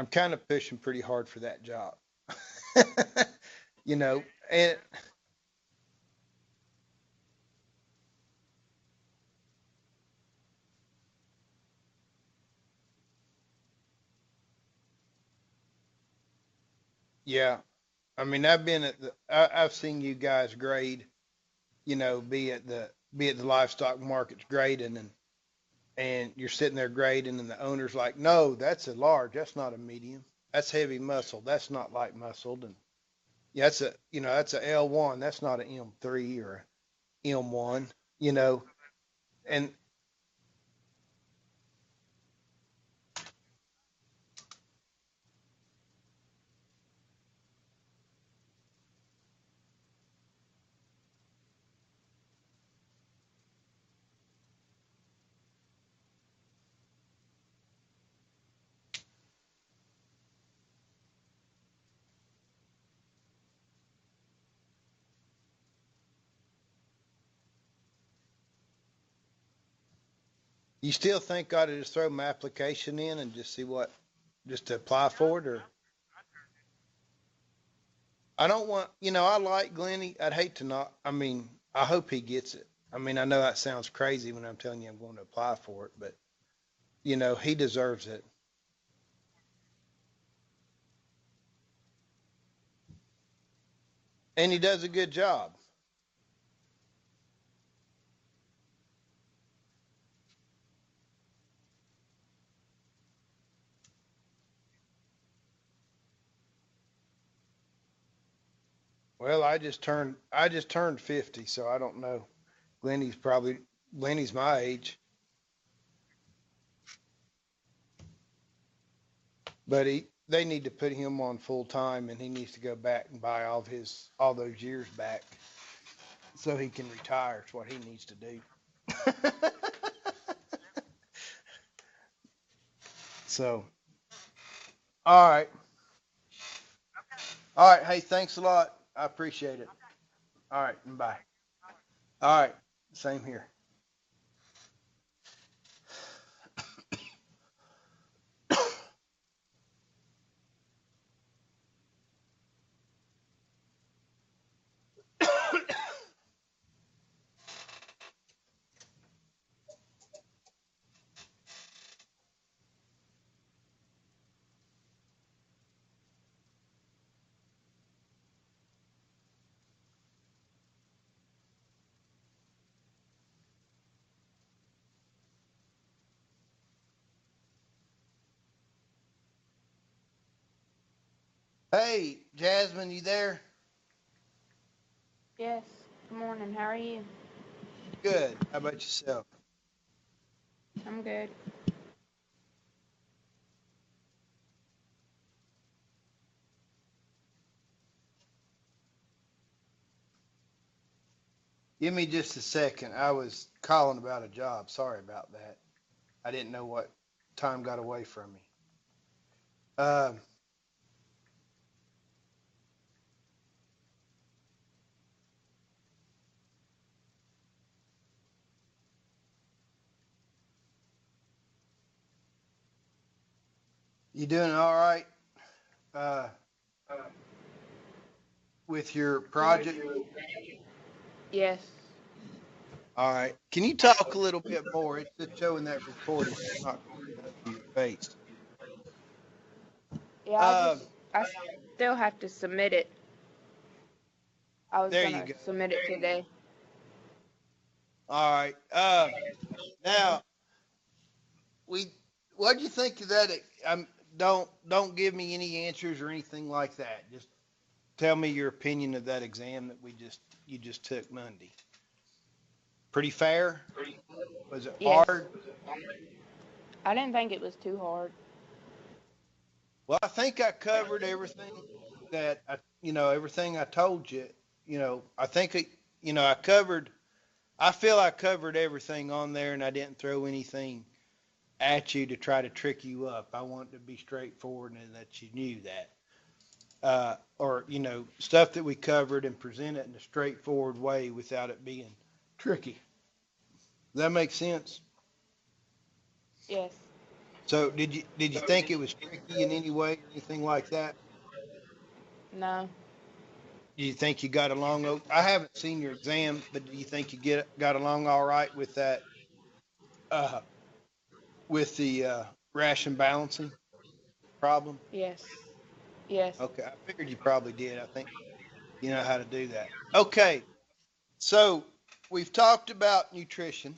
I'm kind of pushing pretty hard for that job. you know, and yeah, I mean, I've seen you guys grade, be at the livestock markets grading and you're sitting there grading and the owner's like, no, that's a large, that's not a medium. That's heavy muscle. That's not light muscled. And yeah, that's a L1. That's not an M3 or a M1, you know, and you still think I ought to just throw my application in and just see just to apply for it or I don't want, I like Glenny. I'd hate to not, I mean, I hope he gets it. I mean, I know that sounds crazy when I'm telling you I'm going to apply for it, but he deserves it. And he does a good job. Well, I just turned 50, so I don't know. Glenny's probably, Glenny's my age, but they need to put him on full time and he needs to go back and buy all those years back so he can retire. Is what he needs to do. So, all right. All right. Hey, thanks a lot. I appreciate it. All right. Bye. All right. Same here. Hey, Jasmine, you there? Yes. Good morning. How are you? Good. How about yourself? I'm good. Give me just a second. I was calling about a job. Sorry about that. I didn't know what time got away from me. Um, you doing all right uh, with your project? Yes. All right. Can you talk a little bit more? It's just showing that recording. It's not coming up to your face. Yeah, Uh, I still have to submit it. I was there you gonna go. submit it today. All right. Now we, what do you think of that? Don't give me any answers or anything like that. Just tell me your opinion of that exam that you just took Monday. Pretty fair? Was it Yes. hard? I didn't think it was too hard. Well, I think I covered everything everything I told you. I think I covered. I feel I covered everything on there, and I didn't throw anything at you to try to trick you up. I wanted to be straightforward and that you knew that. Or stuff that we covered and present it in a straightforward way without it being tricky. Does that make sense? Yes. So did you think it was tricky in any way or anything like that? No. Do you think you got along? I haven't seen your exam, but do you think you got along all right with that uh, with the ration balancing problem? Yes. Yes. Okay, I figured you probably did. I think you know how to do that. Okay, so we've talked about nutrition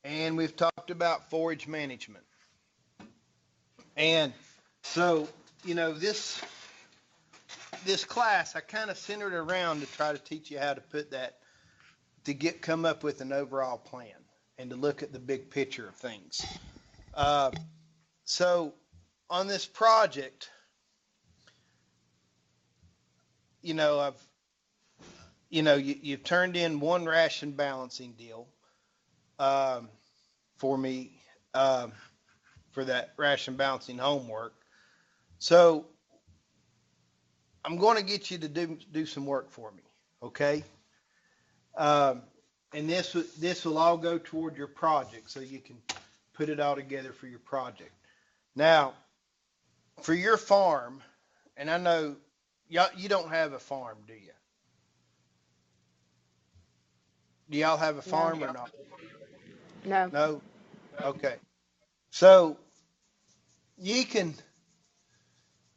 and we've talked about forage management. And so, this class I kind of centered around to try to teach you how to put that to come up with an overall plan and to look at the big picture of things. Uh, so on this project, I've you've turned in one ration balancing deal um, for me um, for that ration balancing homework. So I'm going to get you to do some work for me, okay? Um, and this will all go toward your project, so you can put it all together for your project. Now, for your farm, and I know you don't have a farm, do you? Do y'all have a No. farm or not? No. No? Okay. So you can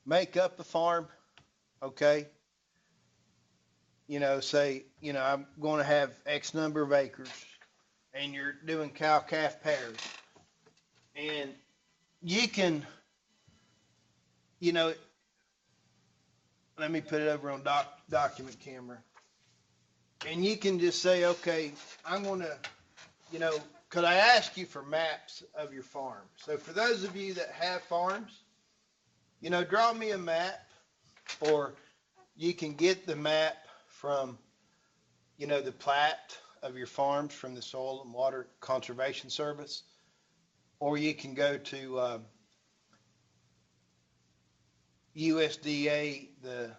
make up a farm, okay? Say, I'm going to have X number of acres and you're doing cow calf pairs. And you can, you know, let me put it over on document camera. And you can just say, okay, I'm going to, could I ask you for maps of your farm? So for those of you that have farms, draw me a map, or you can get the map from, the plat of your farms from the Soil and Water Conservation Service, or you can go to USDA, the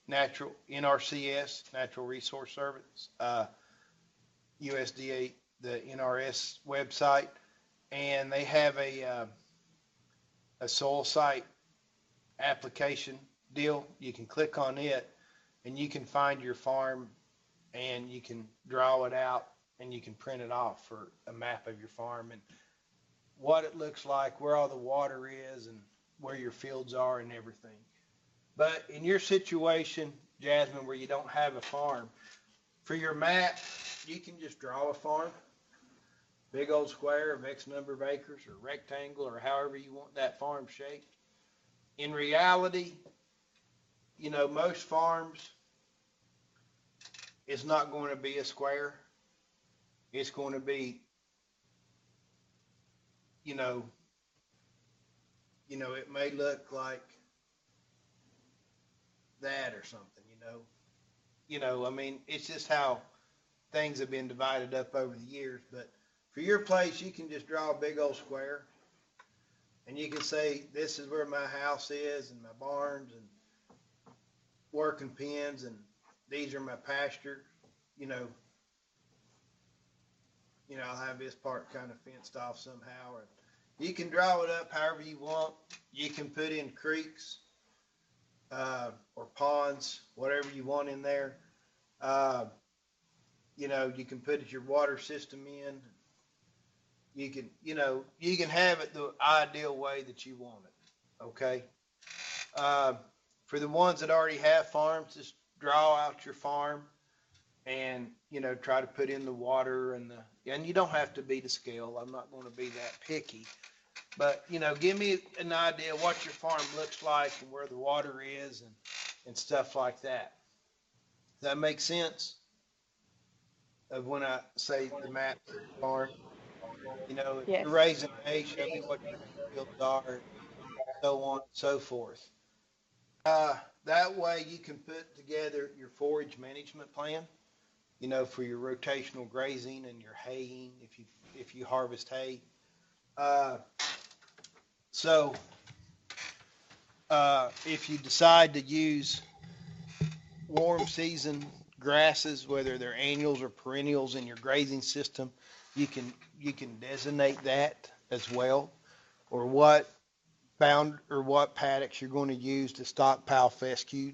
NRCS, Natural Resource Service, USDA, the NRS website, and they have a soil site application deal. You can click on it, and you can find your farm, and you can draw it out, and you can print it off for a map of your farm and what it looks like, where all the water is, and where your fields are, and everything. But in your situation, Jasmine, where you don't have a farm, for your map, you can just draw a farm, big old square of X number of acres, or rectangle, or however you want that farm shaped. In reality, most farms, it's not going to be a square. It's going to be, you know, it may look like that or something. I mean, it's just how things have been divided up over the years. But for your place, you can just draw a big old square, and you can say, this is where my house is, and my barns, and working pens, and these are my pasture. You know, I'll have this part kind of fenced off somehow. Or you can draw it up however you want. You can put in creeks or ponds, whatever you want in there. Uh, you can put your water system in. You can have it the ideal way that you want it. Okay. Uh, for the ones that already have farms, just draw out your farm and try to put in the water and you don't have to be to scale. I'm not going to be that picky, but give me an idea what your farm looks like and where the water is and stuff like that. Does that make sense? Of when I say the map of the farm, if Yes. you're raising hay, show me what your fields are, so on and so forth. That way you can put together your forage management plan, for your rotational grazing and your haying if you harvest hay. Uh, so if you decide to use warm season grasses, whether they're annuals or perennials in your grazing system, you can designate that as well. or what what paddocks you're going to use to stockpile fescue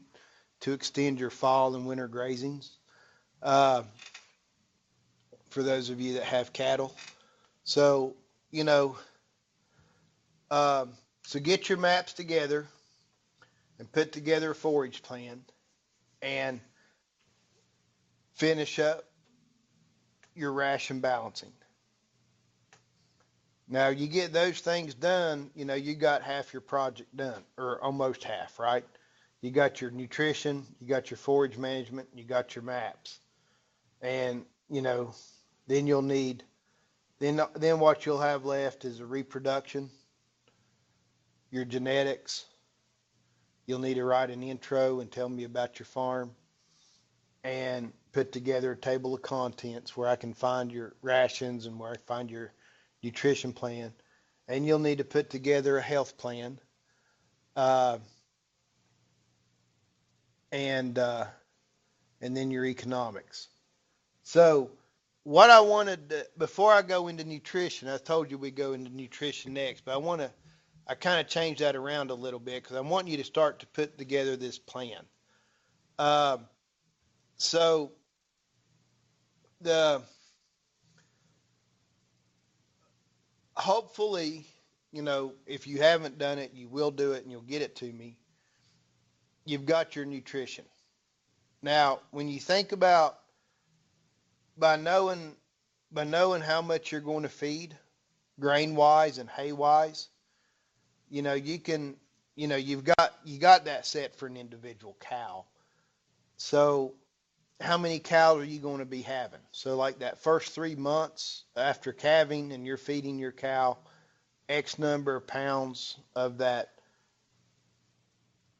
to extend your fall and winter grazings. Uh, for those of you that have cattle. So, you know, so get your maps together and put together a forage plan and finish up your ration balancing. Now, you get those things done, you know, you got half your project done, or almost half, right? You got your nutrition, you got your forage management, you got your maps. And, you know, then you'll need, then what you'll have left is a reproduction, your genetics. You'll need to write an intro and tell me about your farm and put together a table of contents where I can find your rations and where I find your nutrition plan. And you'll need to put together a health plan. Uh, and then your economics. So what I wanted to, before I go into nutrition, I told you we go into nutrition next, but I kind of changed that around a little bit because I want you to start to put together this plan. Uh, so the hopefully, you know, if you haven't done it, you will do it and you'll get it to me. You've got your nutrition. Now, when you think about by knowing how much you're going to feed, grain wise and hay wise, you know, you can, you know, you got that set for an individual cow. So how many cows are you going to be having? So like that first 3 months after calving and you're feeding your cow X number of pounds of that,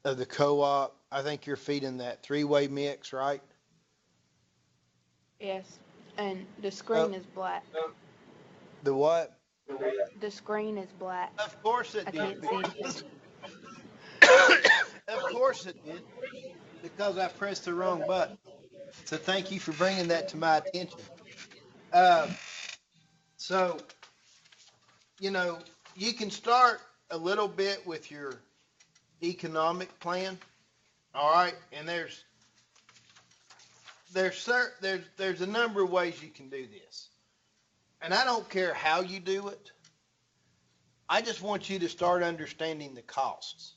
of the co-op, I think you're feeding that three-way mix, right? Yes. And the Uh, screen is black. the what? The screen is black. Of course it I did. can't see anything. Of course it did, because I pressed the wrong button. So thank you for bringing that to my attention. Uh, so, you know, you can start a little bit with your economic plan. All right. And there's a number of ways you can do this. And I don't care how you do it. I just want you to start understanding the costs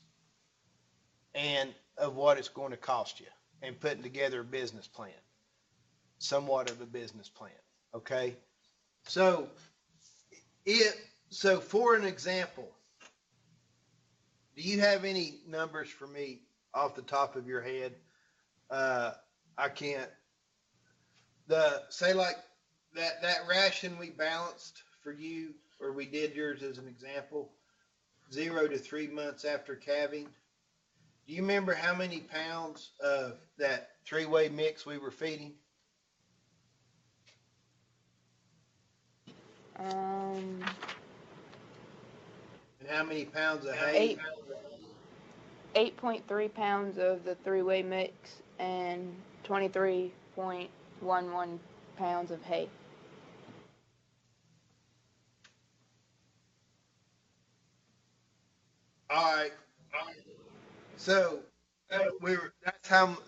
and of what it's going to cost you and putting together a business plan, somewhat of a business plan. Okay. So so for an example, do you have any numbers for me off the top of your head? I can't. Say like that ration we balanced for you, or we did yours as an example, 0 to 3 months after calving. Do you remember how many pounds of that three-way mix we were feeding? Um, And how many pounds of hay? eight 8.3 pounds of the three-way mix and 23.11 pounds of hay. All right. So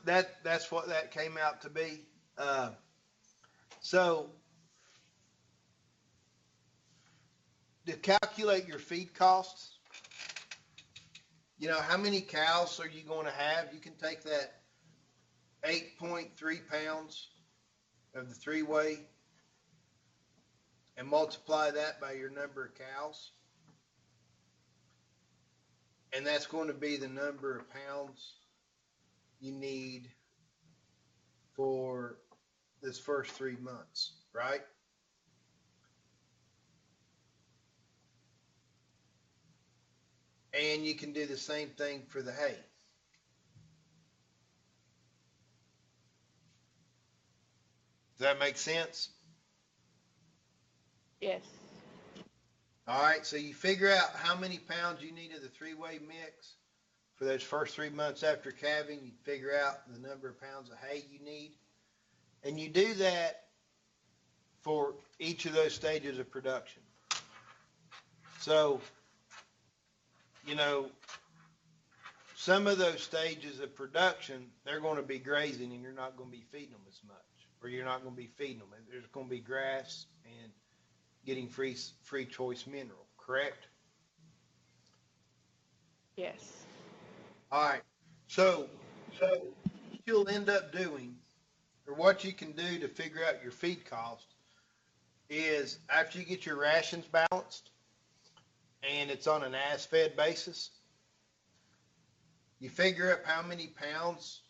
that's what that came out to be. Uh, so to calculate your feed costs, you know, how many cows are you going to have? You can take that 8.3 pounds of the three-way and multiply that by your number of cows. And that's going to be the number of pounds you need for this first 3 months, right? And you can do the same thing for the hay. Does that make sense? Yes. All right, so you figure out how many pounds you need of the three-way mix for those first 3 months after calving. You figure out the number of pounds of hay you need. And you do that for each of those stages of production. So you know, some of those stages of production, they're going to be grazing and you're not going to be feeding them as much, or you're not going to be feeding them. There's going to be grass and getting free choice mineral, correct? Yes. All right. So what you'll end up doing, or what you can do to figure out your feed cost, is after you get your rations balanced and it's on an as-fed basis, you figure up how many pounds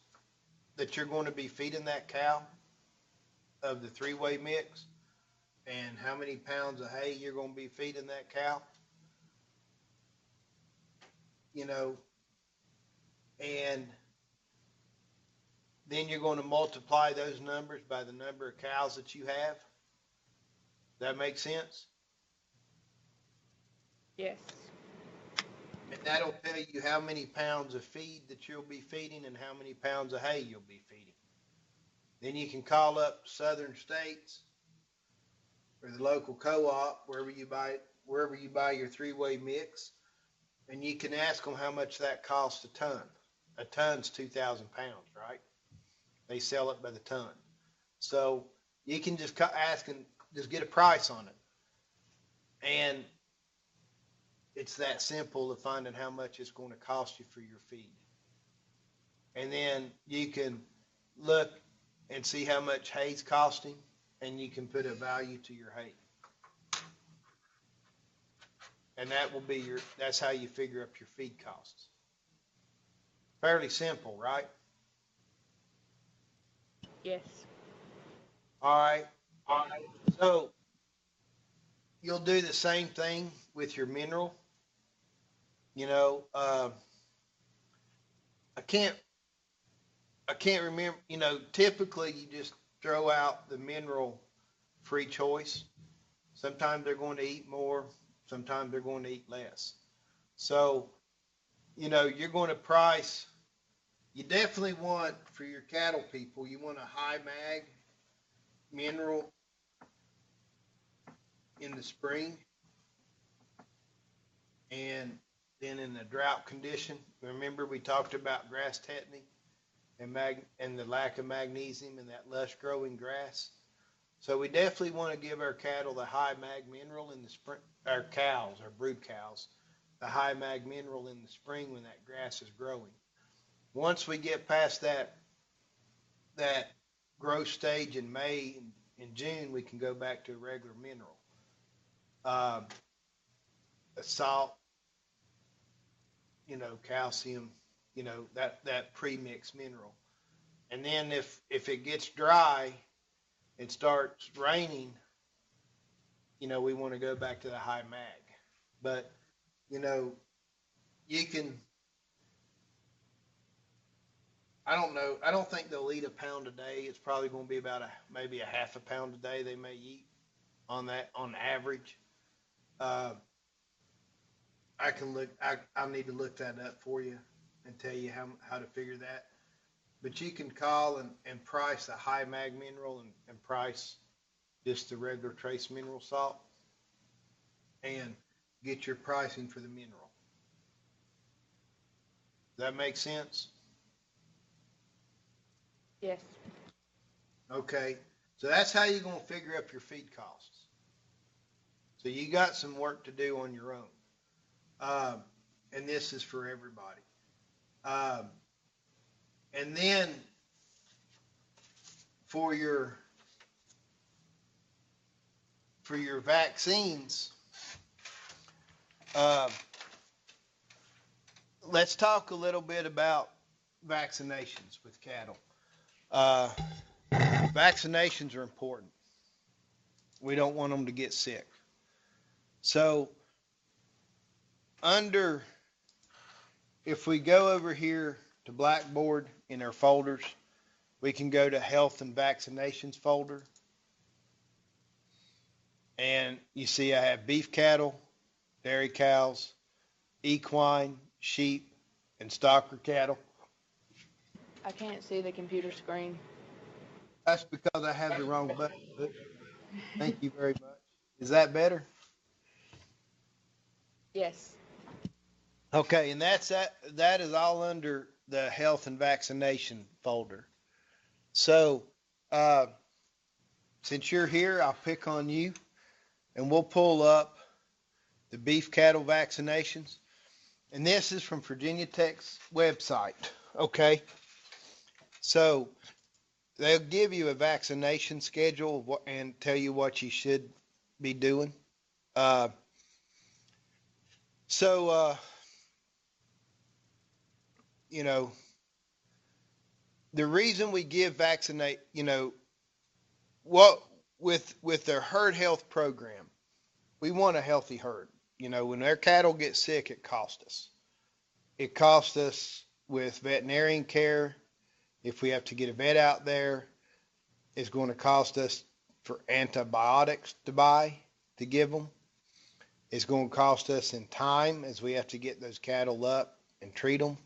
that you're going to be feeding that cow of the three-way mix and how many pounds of hay you're going to be feeding that cow, you know, and then you're going to multiply those numbers by the number of cows that you have. That makes sense? Yes. And that'll tell you how many pounds of feed that you'll be feeding and how many pounds of hay you'll be feeding. Then you can call up Southern States or the local co-op, wherever you buy your three-way mix, and you can ask them how much that costs a ton. A ton's 2,000 pounds, right? They sell it by the ton. So you can just ask and just get a price on it. And it's that simple of finding how much it's going to cost you for your feed. And then you can look and see how much hay's costing, and you can put a value to your hay. And that's how you figure up your feed costs. Fairly simple, right? Yes. All right. So you'll do the same thing with your mineral. You know, I can't remember, typically you just throw out the mineral free choice. Sometimes they're going to eat more, sometimes they're going to eat less. So, you're going to price, you definitely want, for your cattle people, you want a high mag mineral in the spring, and then in the drought condition. Remember we talked about grass tetany and the lack of magnesium in that lush growing grass. So we definitely want to give our cattle the high mag mineral in the spring, our brood cows, the high mag mineral in the spring when that grass is growing. Once we get past that growth stage in May and June, we can go back to a regular mineral. Salt, calcium, that pre-mix mineral. And then if it gets dry, it starts raining, we want to go back to the high mag. But, you can, I don't know, I don't think they'll eat a pound a day. It's probably going to be about maybe a half a pound a day they may eat on average. I can look, I need to look that up for you and tell you how to figure that. But you can call and price the high mag mineral and price just the regular trace mineral salt and get your pricing for the mineral. Does that make sense? Yes. Okay. So that's how you're going to figure up your feed costs. So you got some work to do on your own. And this is for everybody. And then for your vaccines, let's talk a little bit about vaccinations with cattle. Vaccinations are important. We don't want them to get sick. So if we go over here to Blackboard in our folders, we can go to Health and Vaccinations folder. And you see I have beef cattle, dairy cows, equine, sheep, and stocker cattle. I can't see the computer screen. That's because I have the wrong button. Thank you very much. Is that better? Yes. Okay, and that is all under the health and vaccination folder. So, uh, since you're here, I'll pick on you and we'll pull up the beef cattle vaccinations. And this is from Virginia Tech's website. Okay. So they'll give you a vaccination schedule and tell you what you should be doing. Uh, so, you know, the reason we give vaccinate, what with their herd health program, we want a healthy herd. When their cattle get sick, it costs us. It costs us with veterinarian care. If we have to get a vet out there, it's going to cost us for antibiotics to buy to give them. It's going to cost us in time as we have to get those cattle up and treat them.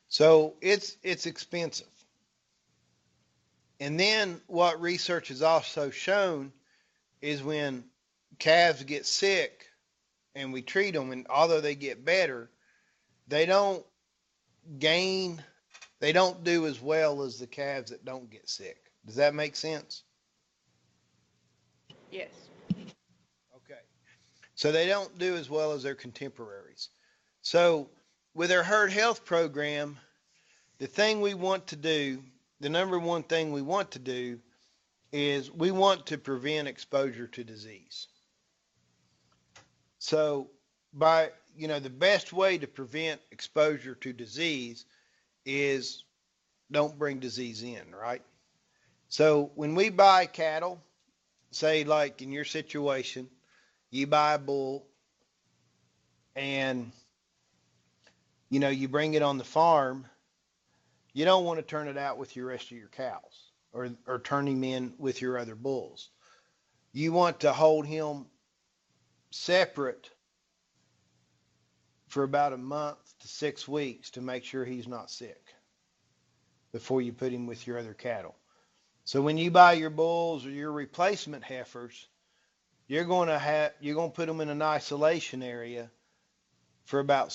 So it's expensive. And then what research has also shown is when calves get sick and we treat them, and although they get better, they don't gain, they don't do as well as the calves that don't get sick. Does that make sense? Yes. Okay. So they don't do as well as their contemporaries. So with our herd health program, the thing we want to do, the number one thing we want to do is we want to prevent exposure to disease. So the best way to prevent exposure to disease is don't bring disease in, right? So when we buy cattle, say like in your situation, you buy a bull and you bring it on the farm, you don't want to turn it out with your rest of your cows or turn him in with your other bulls. You want to hold him separate for about a month to 6 weeks to make sure he's not sick before you put him with your other cattle. So when you buy your bulls or your replacement heifers, you're going to put them in an isolation area for about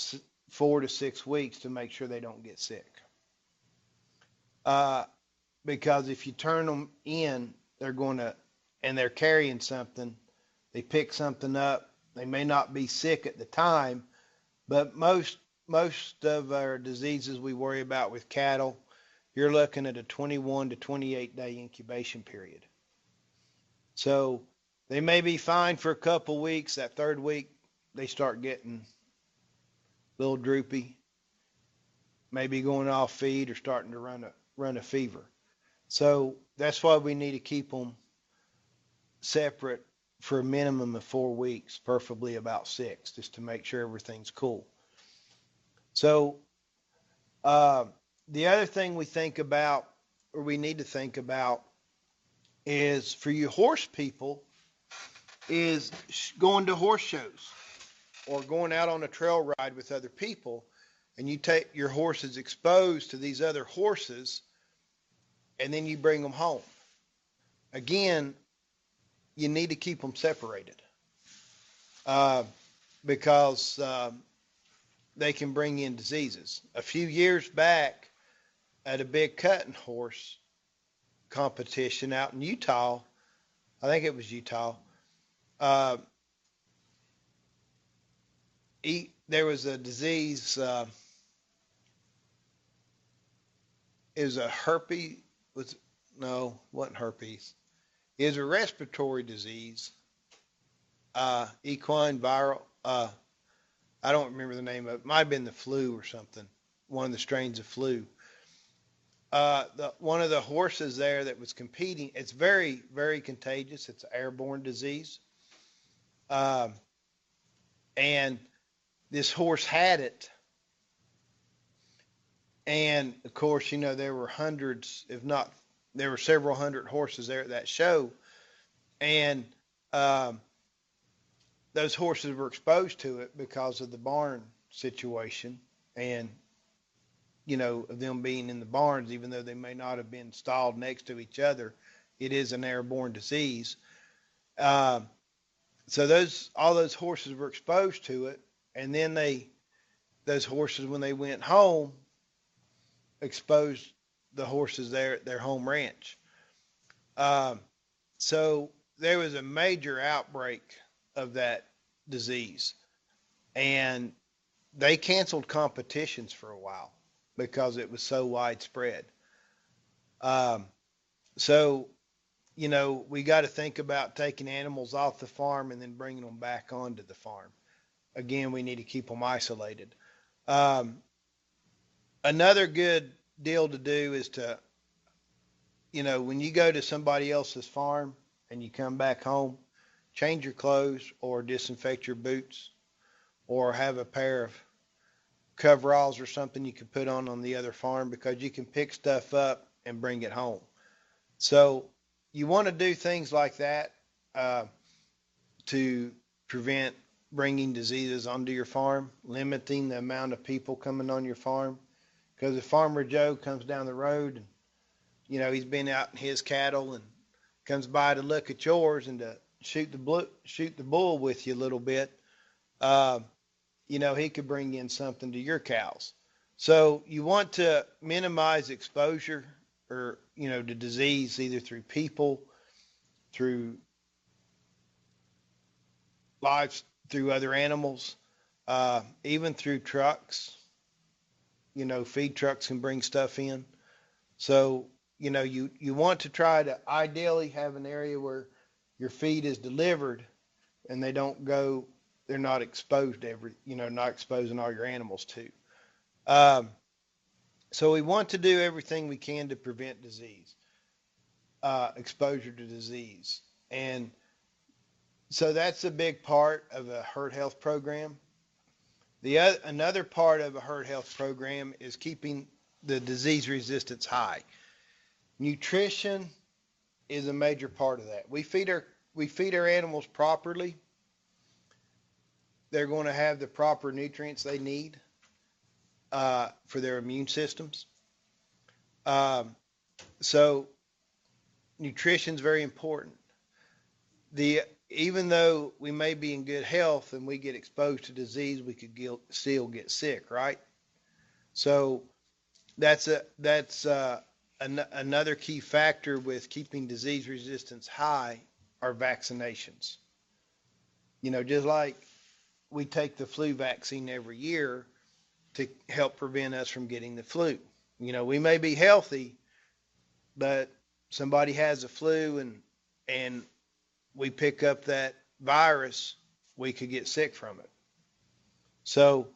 4 to 6 weeks to make sure they don't get sick. Because if you turn them in, and they're carrying something, they pick something up. They may not be sick at the time, but most of our diseases we worry about with cattle, you're looking at a 21 to 28 day incubation period. So they may be fine for a couple weeks. That third week, they start getting a little droopy, maybe going off feed or starting to run a fever. So that's why we need to keep them separate for a minimum of 4 weeks, preferably about 6, just to make sure everything's cool. So the other thing we think about, or we need to think about, is for you horse people, is going to horse shows or going out on a trail ride with other people, and you take your horses exposed to these other horses, and then you bring them home. Again, you need to keep them separated because they can bring in diseases. A few years back, at a big cutting horse competition out in Utah, I think it was Utah, uh, there was a disease. It was a herpes. No, wasn't herpes. It was a respiratory disease, equine viral. I don't remember the name of it. It might have been the flu or something, one of the strains of flu. One of the horses there that was competing, it's very, very contagious. It's an airborne disease. Um, and this horse had it. And of course, there were hundreds, if not, there were several hundred horses there at that show. And um, those horses were exposed to it because of the barn situation and, of them being in the barns, even though they may not have been stalled next to each other. It is an airborne disease. So all those horses were exposed to it, and then they those horses, when they went home, exposed the horses there at their home ranch. Um, so there was a major outbreak of that disease, and they canceled competitions for a while because it was so widespread. Um, so, we got to think about taking animals off the farm and then bringing them back onto the farm. Again, we need to keep them isolated. Um, Another good deal to do is to, when you go to somebody else's farm and you come back home, change your clothes or disinfect your boots or have a pair of coveralls or something you can put on the other farm, because you can pick stuff up and bring it home. So you want to do things like that uh, to prevent bringing diseases onto your farm, limiting the amount of people coming on your farm. Because if Farmer Joe comes down the road and, he's been out in his cattle and comes by to look at yours and to shoot the bull with you a little bit, uh, he could bring in something to your cows. So you want to minimize exposure or, to disease either through people, through lives, through other animals, even through trucks. Feed trucks can bring stuff in. So, you want to try to ideally have an area where your feed is delivered and they're not exposed not exposing all your animals to. Um, so we want to do everything we can to prevent disease, exposure to disease. And so that's a big part of a herd health program. Another part of a herd health program is keeping the disease resistance high. Nutrition is a major part of that. We feed our animals properly. They're going to have the proper nutrients they need for their immune systems. Um, so nutrition is very important. Even though we may be in good health and we get exposed to disease, we could still get sick, right? So that's another key factor with keeping disease resistance high are vaccinations. Just like we take the flu vaccine every year to help prevent us from getting the flu. We may be healthy, but somebody has a flu and we pick up that virus, we could get sick from it. So,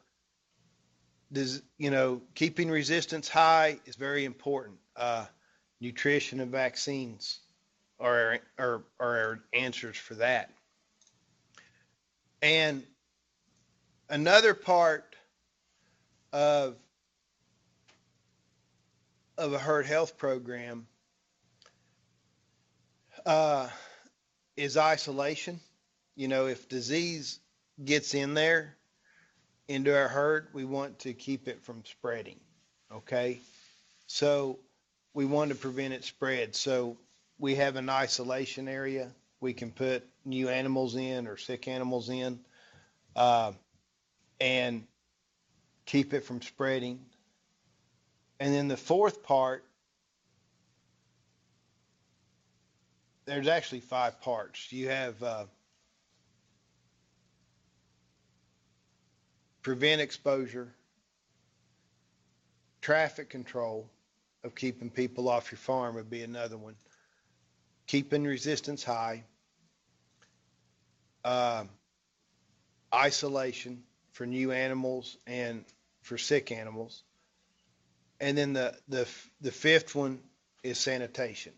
keeping resistance high is very important. Nutrition and vaccines are answers for that. And another part of a herd health program uh, is isolation. If disease gets in there into our herd, we want to keep it from spreading. Okay, so we want to prevent it spread. So we have an isolation area. We can put new animals in or sick animals in, uh, and keep it from spreading. And then the fourth part, there's actually 5 parts. You have prevent exposure, traffic control of keeping people off your farm would be another one, keeping resistance high, uh, isolation for new animals and for sick animals, and then the fifth one is sanitation.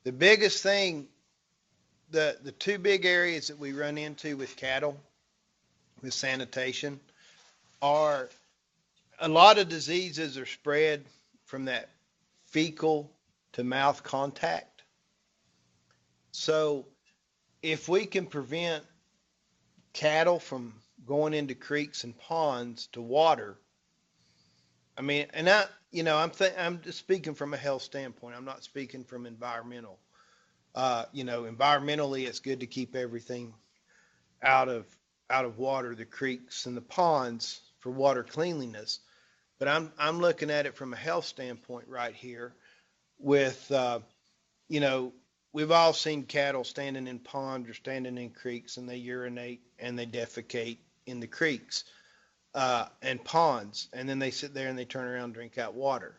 The biggest thing, the two big areas that we run into with cattle with sanitation are a lot of diseases are spread from that fecal to mouth contact. So if we can prevent cattle from going into creeks and ponds to water, I mean, and I'm just speaking from a health standpoint. I'm not speaking from environmental. Environmentally, it's good to keep everything out of out of water, the creeks and the ponds, for water cleanliness. But I'm looking at it from a health standpoint right here with, you know, we've all seen cattle standing in ponds or standing in creeks and they urinate and they defecate in the creeks and ponds. And then they sit there and they turn around and drink out water.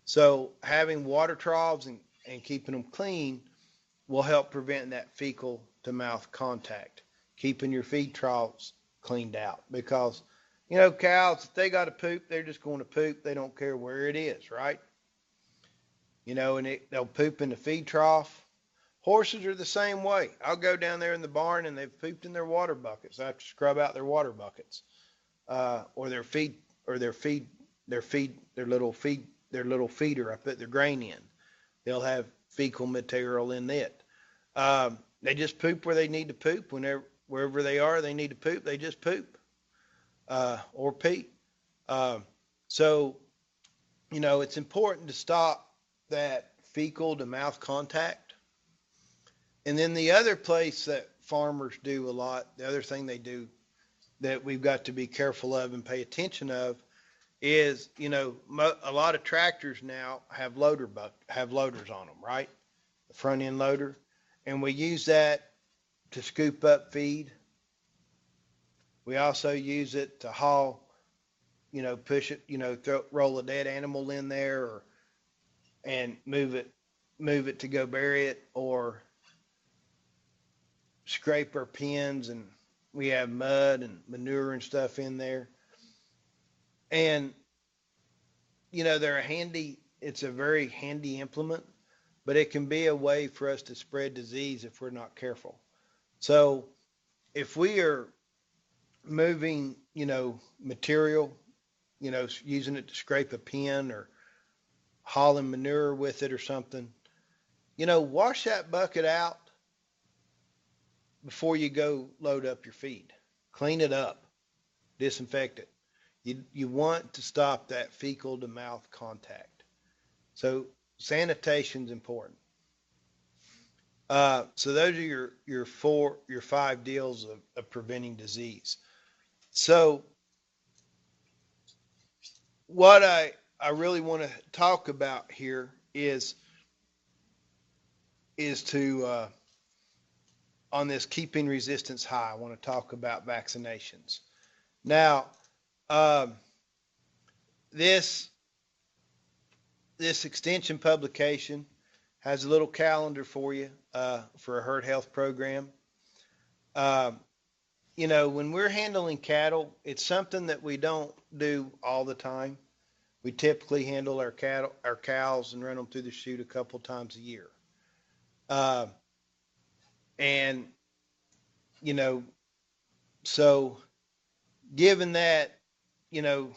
So having water troughs and keeping them clean will help prevent that fecal to mouth contact. Keeping your feed troughs cleaned out because, you know, cows, if they got to poop, they're just going to poop. They don't care where it is, right? You know, and they'll poop in the feed trough. Horses are the same way. I'll go down there in the barn and they've pooped in their water buckets. I have to scrub out their water buckets, or their feed, or their little feeder I put their grain in. They'll have fecal material in it. They just poop where they need to poop. Wherever they are, they need to poop. They just poop or pee. So, you know, it's important to stop that fecal to mouth contact. And then the other place that farmers do a lot, the other thing they do that we've got to be careful of and pay attention of is, you know, a lot of tractors now have loaders on them, right? The front end loader. And we use that to scoop up feed. We also use it to haul, you know, push it, you know, roll a dead animal in there and move it to go bury it, or scrape our pens, and we have mud and manure and stuff in there. And, you know, it's a very handy implement, but it can be a way for us to spread disease if we're not careful. So if we are moving, you know, material, you know, using it to scrape a pen or hauling manure with it or something, you know, wash that bucket out before you go load up your feed. Clean it up, disinfect it. You want to stop that fecal to mouth contact. So sanitation's important. So those are your five deals of preventing disease. So what I really want to talk about here is to on this keeping resistance high. I want to talk about vaccinations. Now, this extension publication has a little calendar for you for a herd health program. You know, when we're handling cattle, it's something that we don't do all the time. We typically handle our cows and run them through the chute a couple times a year. And, you know, so given that, you know,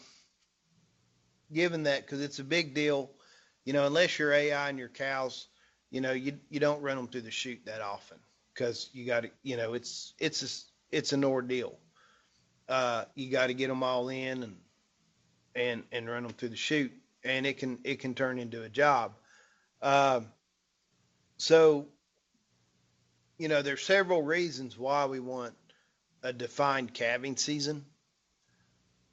because it's a big deal, you know, unless you're AI and your cows, you know, you don't run them through the chute that often because you got to, you know, it's an ordeal. You got to get them all in and run them through the chute, and it can turn into a job. So, you know, there's several reasons why we want a defined calving season.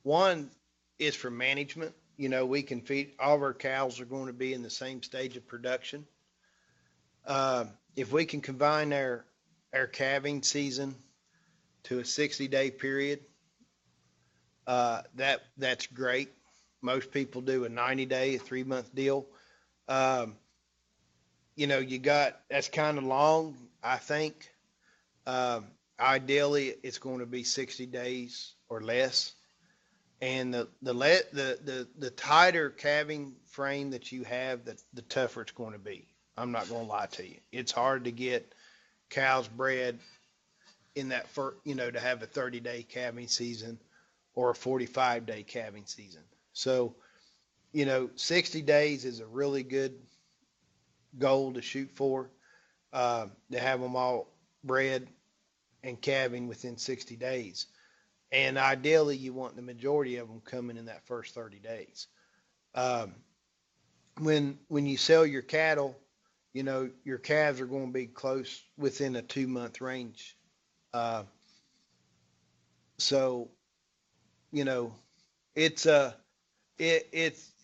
One is for management. You know, we can feed all of our cows are going to be in the same stage of production. If we can combine our calving season to a 60-day period, that's great. Most people do a 90-day, a 3-month deal. You know, that's kind of long, I think. Ideally, it's going to be 60 days or less. And the tighter calving frame that you have, the tougher it's going to be. I'm not going to lie to you. It's hard to get cows bred in that you know, to have a 30-day calving season or a 45-day calving season. So, you know, 60 days is a really good goal to shoot for, to have them all bred and calving within 60 days. And ideally, you want the majority of them coming in that first 30 days. When you sell your cattle, you know, your calves are going to be close within a 2-month range. So, you know, it's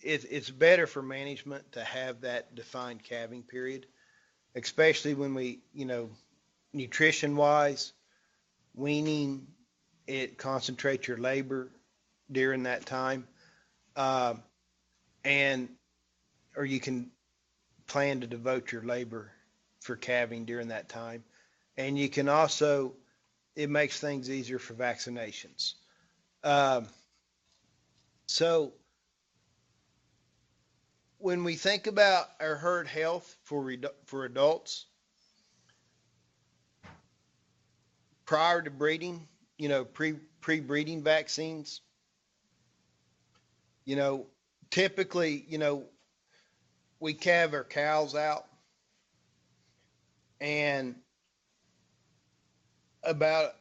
it's better for management to have that defined calving period, especially when we, nutrition wise, weaning, it concentrates your labor during that time. Um, and, or you can plan to devote your labor for calving during that time. And you can also, it makes things easier for vaccinations. Um, so when we think about our herd health for adults prior to breeding, pre-breeding vaccines, you know, typically, we calve our cows out, and about,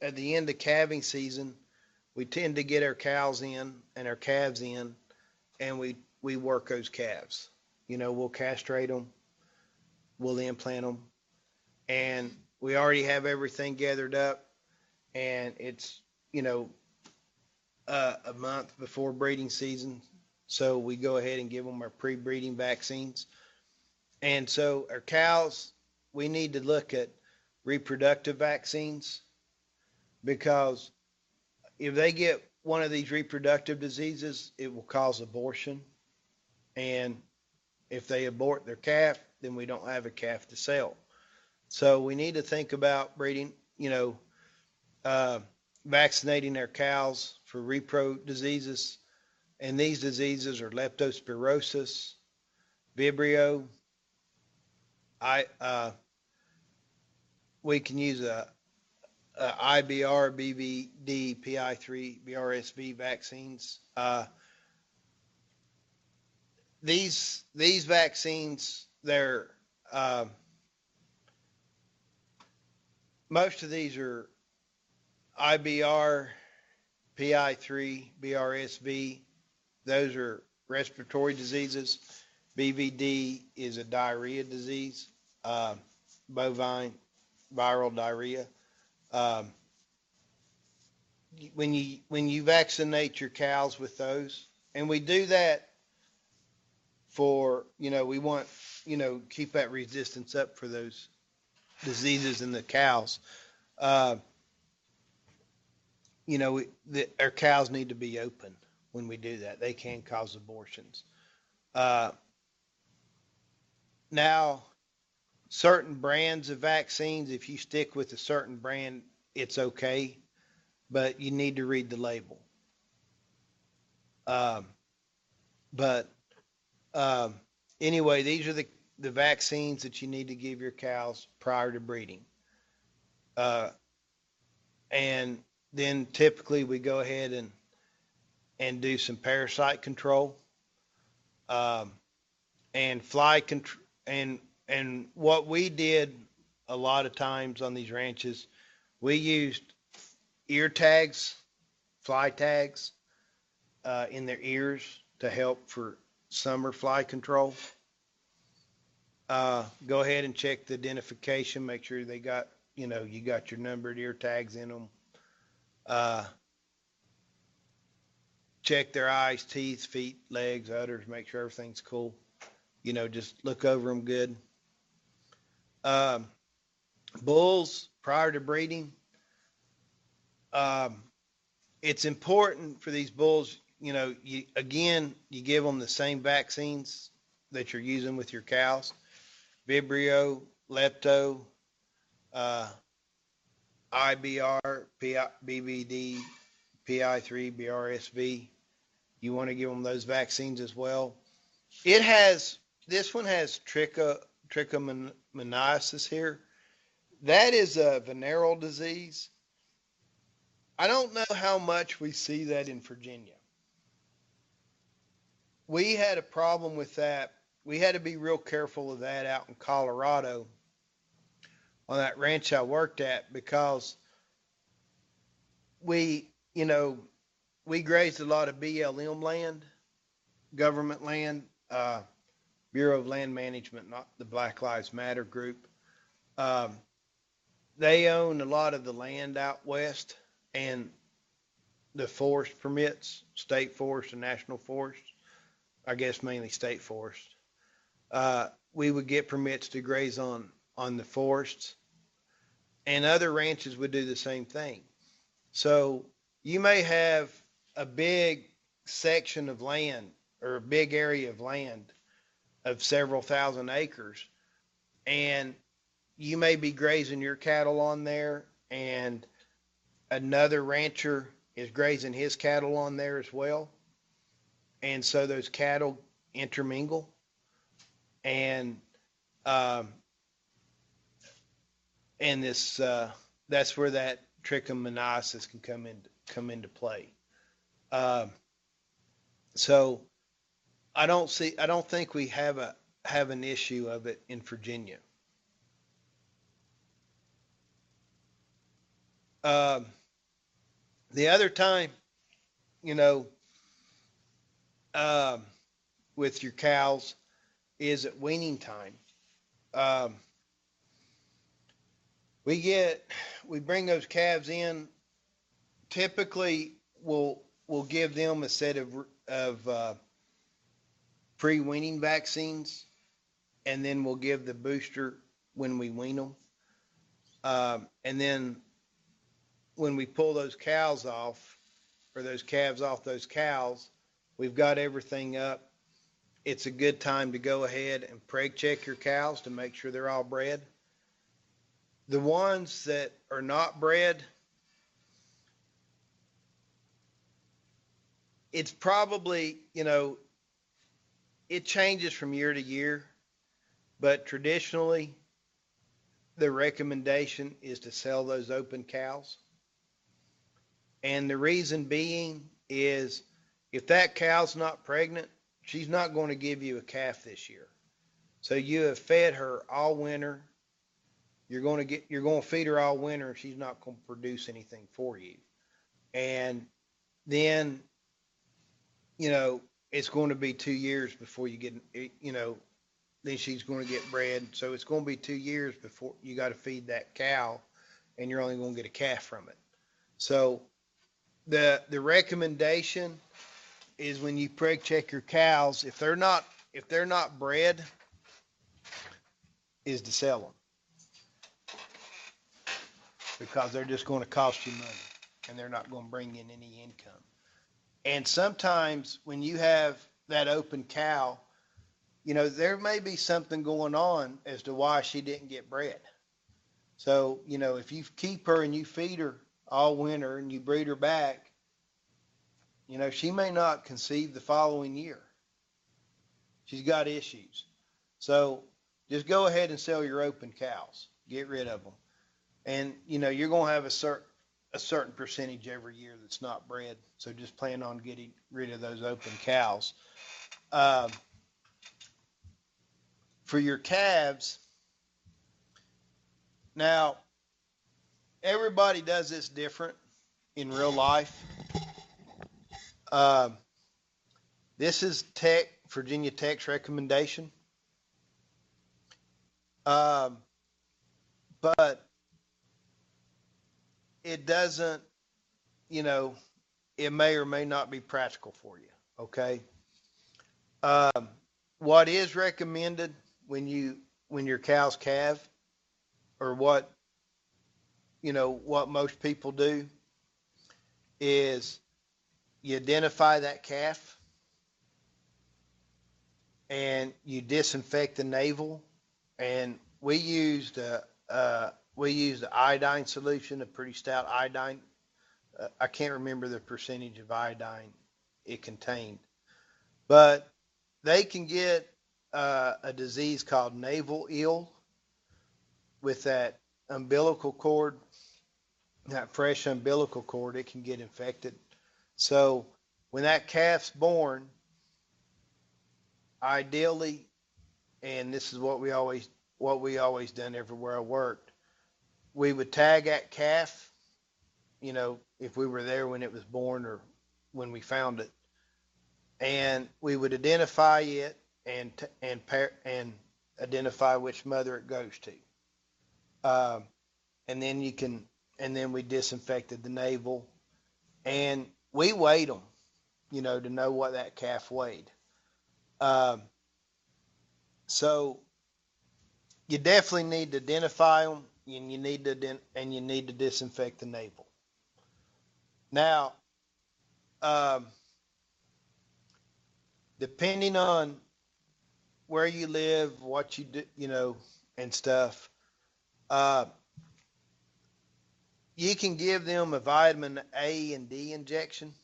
at the end of calving season, we tend to get our cows in and our calves in, and we work those calves. We'll castrate them, we'll implant them, and we already have everything gathered up, and it's, you know, a month before breeding season. So we go ahead and give them our pre-breeding vaccines. And so our cows, we need to look at reproductive vaccines, because if they get one of these reproductive diseases, it will cause abortion. And if they abort their calf, then we don't have a calf to sell. So we need to think about breeding, uh, vaccinating their cows for repro diseases. And these diseases are leptospirosis, Vibrio. We can use a IBR, BVD, PI3, BRSV vaccines. These vaccines, they're most of these are IBR, PI3, BRSV. Those are respiratory diseases. BVD is a diarrhea disease, bovine viral diarrhea. Um, when you vaccinate your cows with those, and we do that for, we want, keep that resistance up for those diseases in the cows. Uh, our cows need to be open when we do that. They can cause abortions. Uh, Now, certain brands of vaccines, if you stick with a certain brand, it's okay, but you need to read the label. Um, but um, anyway, these are the vaccines that you need to give your cows prior to breeding. Uh, and then typically we go ahead and do some parasite control, um, and fly control. And what we did a lot of times on these ranches, we used ear tags, fly tags, in their ears to help for summer fly control. Go ahead and check the identification. Make sure they got, you got your numbered ear tags in them. Uh, Check their eyes, teeth, feet, legs, udders. Make sure everything's cool. Just look over them good. Um, Bulls prior to breeding. Um, it's important for these bulls. You give them the same vaccines that you're using with your cows: Vibrio, Lepto, uh, IBR, BVD, PI3, BRSV. You want to give them those vaccines as well. It has this one has trichomoniasis here. That is a venereal disease. I don't know how much we see that in Virginia. We had a problem with that. We had to be real careful of that out in Colorado on that ranch I worked at, because we, we grazed a lot of BLM land, government land, Bureau of Land Management, not the Black Lives Matter group. Um, they own a lot of the land out west, and the forest permits, state forest and national forest, I guess mainly state forest, we would get permits to graze on the forests, and other ranches would do the same thing. So you may have a big section of land or a big area of land of several thousand acres, and you may be grazing your cattle on there, and another rancher is grazing his cattle on there as well. And so those cattle intermingle, and um, and this that's where that trichomoniasis can come into play. Um, so I don't think we have an issue of it in Virginia. Um, the other time, you know, um, with your cows is at weaning time. Um, we get we bring those calves in. Typically, we'll give them a set of pre-weaning vaccines, and then we'll give the booster when we wean them. And then when we pull those cows off, or those calves off those cows, we've got everything up. It's a good time to go ahead and preg check your cows to make sure they're all bred. The ones that are not bred, it's probably, it changes from year to year, but traditionally the recommendation is to sell those open cows. And the reason being is if that cow's not pregnant, she's not going to give you a calf this year. So you have fed her all winter. You're going to feed her all winter, and she's not going to produce anything for you. And then, it's going to be 2 years before you get, then she's going to get bred. So it's going to be 2 years before you got to feed that cow, and you're only going to get a calf from it. So the recommendation is when you preg check your cows, if they're not bred, is to sell them, because they're just going to cost you money, and they're not going to bring in any income. And sometimes when you have that open cow, there may be something going on as to why she didn't get bred. So, if you keep her and you feed her all winter and you breed her back, she may not conceive the following year. She's got issues. So just go ahead and sell your open cows. Get rid of them. And, you're going to have a certain percentage every year that's not bred. So just plan on getting rid of those open cows. For your calves, now, everybody does this different in real life. This is Virginia Tech's recommendation. But it doesn't, it may or may not be practical for you. Okay. What is recommended when your cows calve, or what most people do, is you identify that calf and you disinfect the navel. And we used iodine solution, a pretty stout iodine. I can't remember the percentage of iodine it contained, but they can get a disease called navel eel with that umbilical cord, that fresh umbilical cord. It can get infected. So when that calf's born, ideally, and this is what we always done everywhere I worked, we would tag that calf, if we were there when it was born or when we found it, and we would identify it and identify which mother it goes to. And then we disinfected the navel, and we weighed them, to know what that calf weighed. Um, so you definitely need to identify them, and you need to disinfect the navel. Now, um, depending on where you live, what you do, and stuff, uh, you can give them a vitamin A and D injection.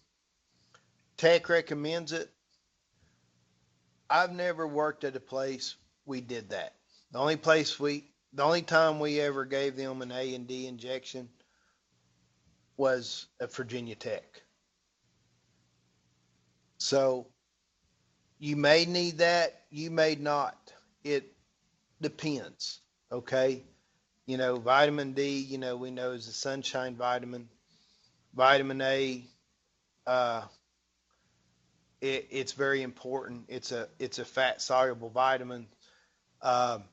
Tech recommends it. I've never worked at a place we did that. The only time we ever gave them an A and D injection was at Virginia Tech. So you may need that, you may not. It depends. Okay. Vitamin D, we know is the sunshine vitamin. Vitamin A, uh, it's very important. It's a fat soluble vitamin. Um,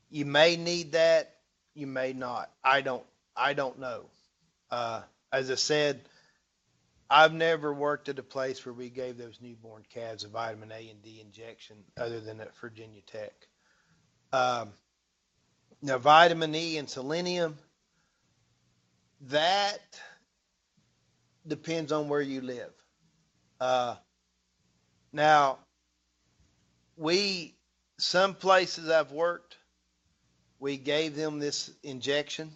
you may need that. You may not. I don't know. Uh, as I said, I've never worked at a place where we gave those newborn calves a vitamin A and D injection other than at Virginia Tech. Um, Now, vitamin E and selenium, that depends on where you live. Uh, Now, some places I've worked, we gave them this injection.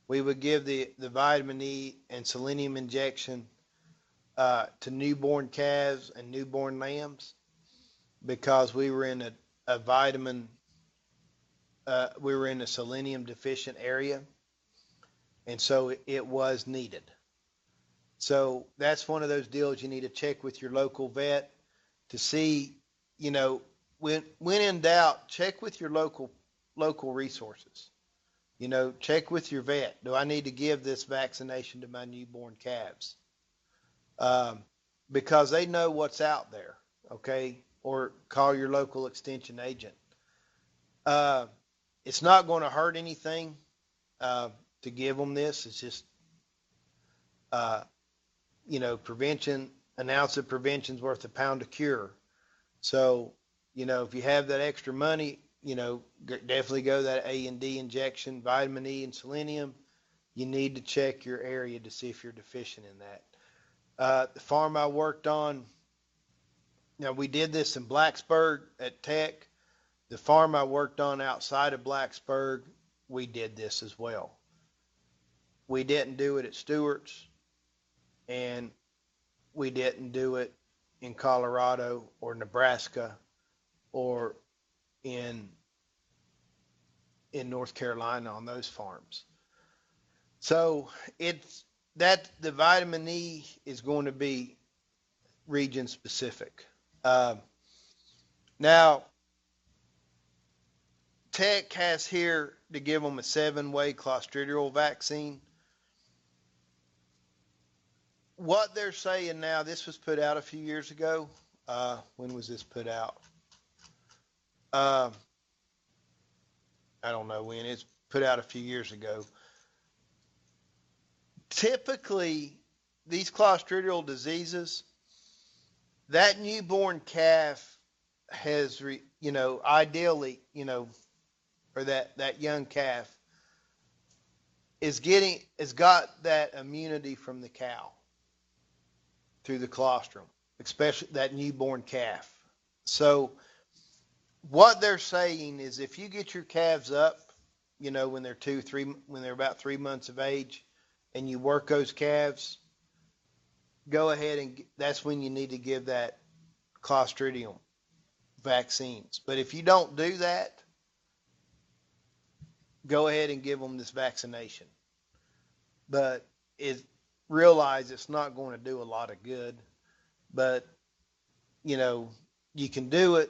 We would give the vitamin E and selenium injection to newborn calves and newborn lambs because we were in a vitamin, we were in a selenium deficient area, and so it was needed. So that's one of those deals you need to check with your local vet to see, when in doubt, check with your local resources. Check with your vet. Do I need to give this vaccination to my newborn calves? Um, because they know what's out there, okay? Or call your local extension agent. Uh, it's not going to hurt anything uh, to give them this. It's just, uh, prevention. An ounce of prevention's worth a pound of cure. So, if you have that extra money, definitely go that A and D injection, vitamin E and selenium. You need to check your area to see if you're deficient in that. The farm I worked on, now we did this in Blacksburg at Tech. The farm I worked on outside of Blacksburg, we did this as well. We didn't do it at Stewart's, and we didn't do it in Colorado or Nebraska or in North Carolina on those farms. So it's that the vitamin E is going to be region specific. Um, Now, Tech has here to give them a 7-way clostridial vaccine. What they're saying now, this was put out a few years ago. When was this put out? Uh, I don't know when. It's put out a few years ago. Typically, these clostridial diseases, that newborn calf has, ideally, or that young calf has got that immunity from the cow through the colostrum, especially that newborn calf. So what they're saying is if you get your calves up, when they're about 3 months of age, and you work those calves, go ahead and that's when you need to give that Clostridium vaccines. But if you don't do that, go ahead and give them this vaccination. But realize it's not going to do a lot of good. But you can do it.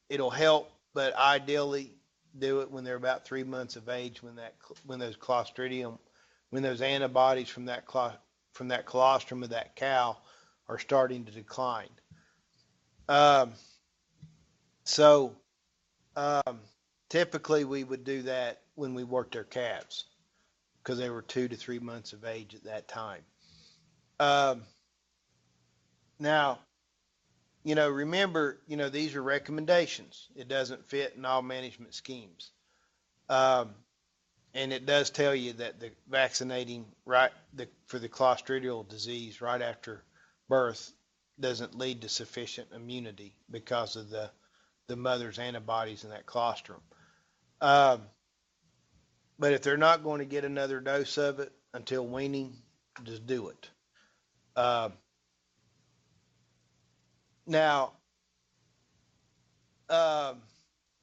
It'll help. But ideally, do it when they're about 3 months of age, when those Clostridium, when those antibodies from that colostrum of that cow are starting to decline. So typically we would do that when we worked their calves because they were 2 to 3 months of age at that time. Now, remember, these are recommendations. It doesn't fit in all management schemes. Um, and it does tell you that the vaccinating for the clostridial disease right after birth doesn't lead to sufficient immunity because of the mother's antibodies in that colostrum. Um, but if they're not going to get another dose of it until weaning, just do it. Um, now, um,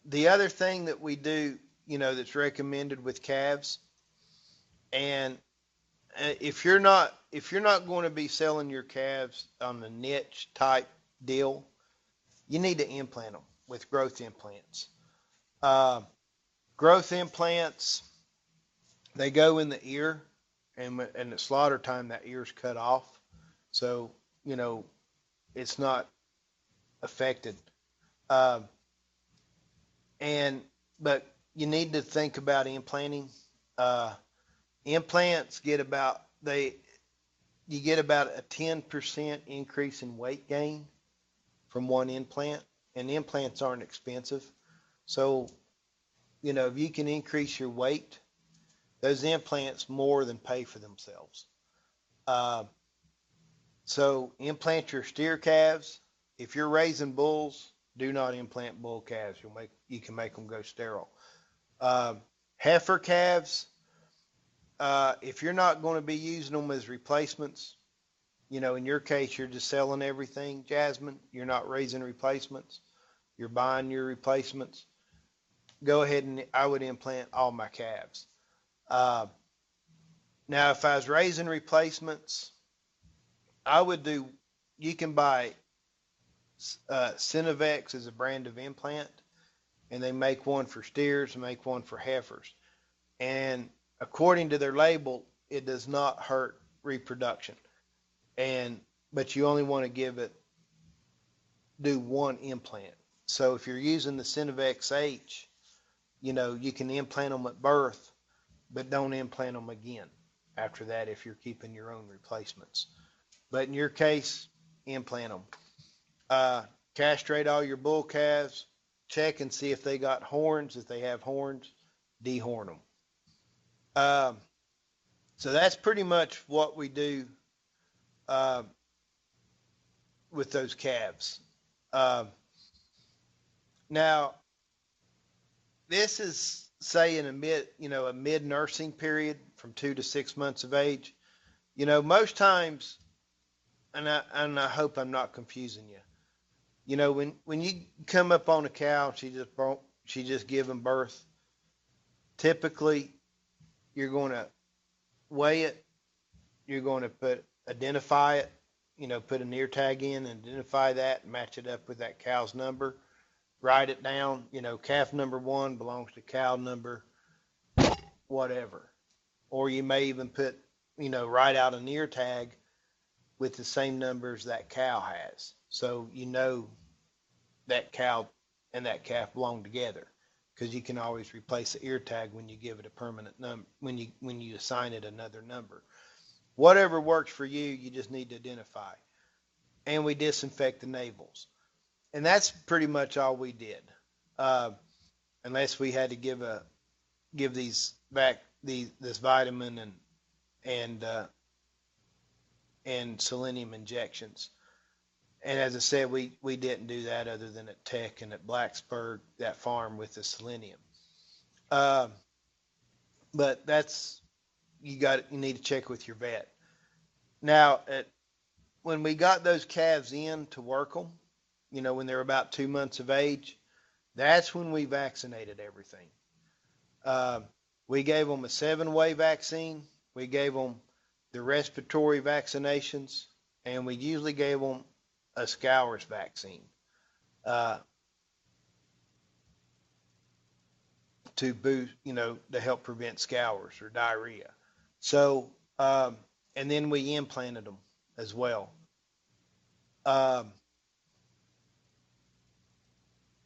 the other thing that we do, that's recommended with calves, and if you're not going to be selling your calves on the niche type deal, you need to implant them with growth implants. Uh, Growth implants, they go in the ear, and at slaughter time that ear's cut off, so you know it's not affected. Um, and but you need to think about implanting. Uh, Implants you get about a 10% increase in weight gain from one implant, and implants aren't expensive. So, if you can increase your weight, those implants more than pay for themselves. Uh, so implant your steer calves. If you're raising bulls, do not implant bull calves. You can make them go sterile. Uh, Heifer calves, if you're not going to be using them as replacements, in your case, you're just selling everything, Jasmine. You're not raising replacements. You're buying your replacements. Go ahead and I would implant all my calves. Uh, Now, if I was raising replacements, I would do, you can buy Cinevex as a brand of implant, and they make one for steers and make one for heifers. And according to their label, it does not hurt reproduction. But you only want to do one implant. So if you're using the Cinevex H, you can implant them at birth, but don't implant them again after that if you're keeping your own replacements. But in your case, implant them. Uh, Castrate all your bull calves. Check and see if they got horns. If they have horns, dehorn them. Um, so that's pretty much what we do uh, with those calves. Uh, Now, this is say in a mid nursing period from 2 to 6 months of age. Most times, and I hope I'm not confusing you. When you come up on a cow and she just given birth, typically you're going to weigh it, you're going to identify it, put an ear tag in and identify that, match it up with that cow's number, write it down. Calf number one belongs to cow number whatever. Or you may even write out an ear tag with the same numbers that cow has. So that cow and that calf belong together, because you can always replace the ear tag when you give it a permanent number, when you assign it another number. Whatever works for you, you just need to identify. And we disinfect the navels. And that's pretty much all we did. Uh, Unless we had to give this vitamin and selenium injections. And as I said, we didn't do that other than at Tech and at Blacksburg, that farm with the selenium. Uh, but you need to check with your vet. Now, when we got those calves in to work them, when they're about 2 months of age, that's when we vaccinated everything. Uh, we gave them a 7-way vaccine. We gave them the respiratory vaccinations, and we usually gave them a scours vaccine uh, to boost, to help prevent scours or diarrhea. So, and then we implanted them as well. Um,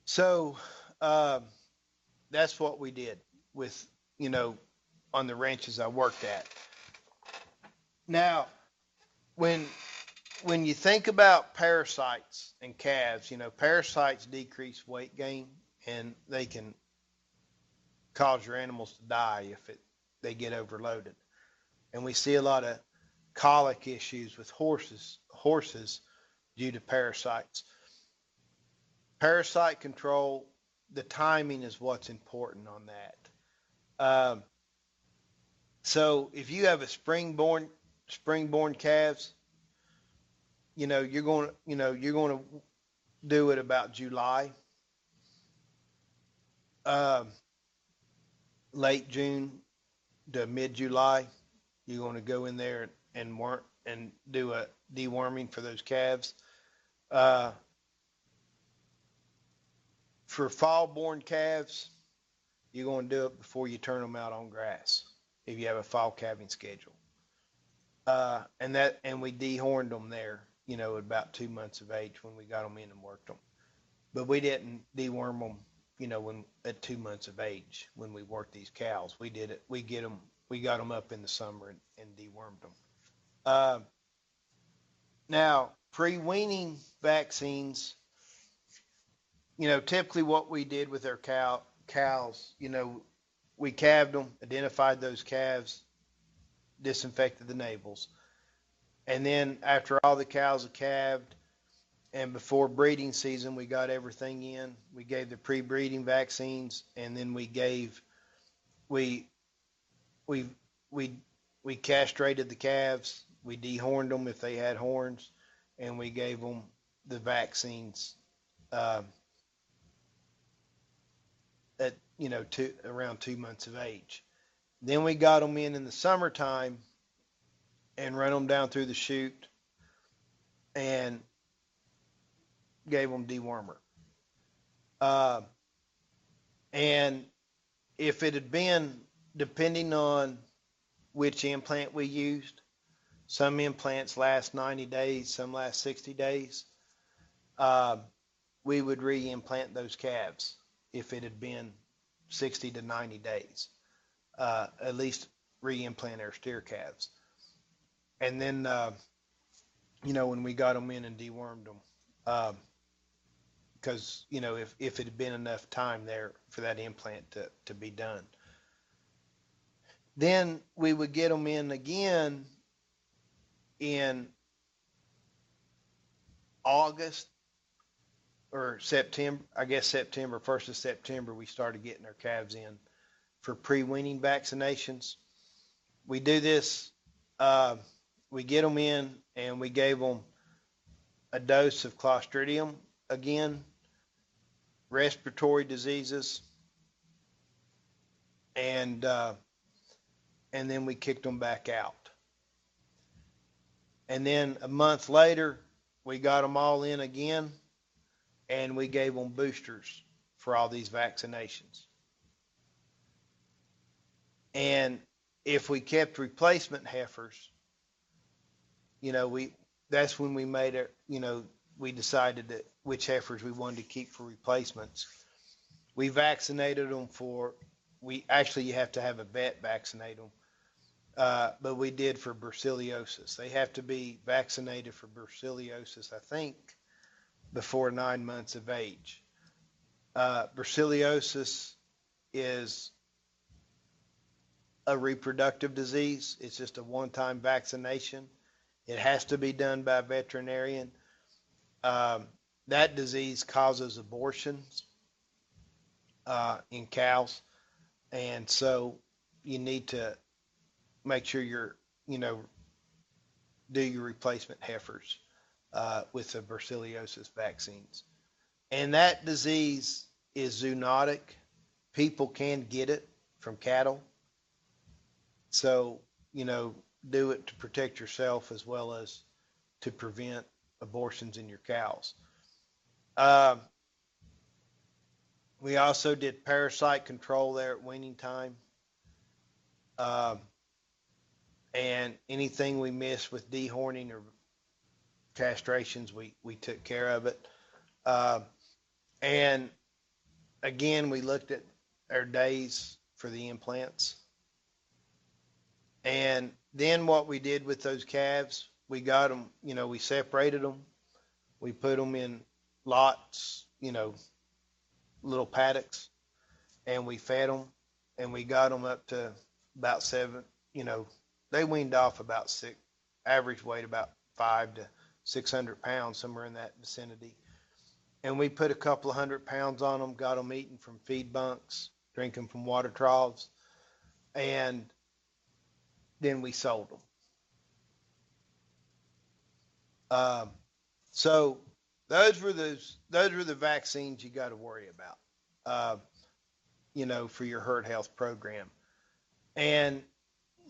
so um, that's what we did with, on the ranches I worked at. Now, when when you think about parasites and calves, parasites decrease weight gain and they can cause your animals to die if they get overloaded. And we see a lot of colic issues with horses due to parasites. Parasite control, the timing is what's important on that. Um, so if you have a spring-born calves, you're going to do it about July, um, late June to mid-July. You're going to go in there and do a deworming for those calves. Uh, for fall-born calves, you're going to do it before you turn them out on grass if you have a fall calving schedule. And we dehorned them there, at about 2 months of age when we got them in and worked them. But we didn't deworm them, when at 2 months of age when we worked these cows. We did it. We got them up in the summer and dewormed them. Uh, Now, pre-weaning vaccines, typically what we did with our cows, we calved them, identified those calves, disinfected the navels. And then after all the cows are calved and before breeding season, we got everything in. We gave the pre-breeding vaccines, and then we we we castrated the calves. We dehorned them if they had horns, and we gave them the vaccines uh, at around 2 months of age. Then we got them in the summertime and run them down through the chute and gave them dewormer. Uh, and if it had been, depending on which implant we used, some implants last 90 days, some last 60 days. Uh, we would re-implant those calves if it had been 60 to 90 days. At least re-implant our steer calves. And then, when we got them in and dewormed them, because, if it had been enough time there for that implant to be done. Then we would get them in again in August or September, I guess September, 1st of September, we started getting our calves in for pre-weaning vaccinations. We do this, uh, we get them in and we gave them a dose of Clostridium again, respiratory diseases, and then we kicked them back out. And then a month later, we got them all in again, and we gave them boosters for all these vaccinations. And if we kept replacement heifers, that's when we made it, we decided that which heifers we wanted to keep for replacements. We vaccinated them you have to have a vet vaccinate them. But we did for brucellosis. They have to be vaccinated for brucellosis, I think, before 9 months of age. Brucellosis is a reproductive disease. It's just a one-time vaccination. It has to be done by a veterinarian. That disease causes abortions in cows, and so you need to make sure do your replacement heifers with the brucellosis vaccines. And that disease is zoonotic. People can get it from cattle. So, do it to protect yourself as well as to prevent abortions in your cows. We also did parasite control there at weaning time. And anything we missed with dehorning or castrations, we took care of it. And again, we looked at our days for the implants. And then what we did with those calves, we got them, we separated them. We put them in lots, little paddocks, and we fed them, and we got them up to about seven. You know, they weaned off about six, average weight about 500 to 600 pounds, somewhere in that vicinity. And we put a couple of 100 pounds on them, got them eating from feed bunks, drinking from water troughs, and then we sold them. Um, so those were the vaccines you got to worry about, uh, for your herd health program. And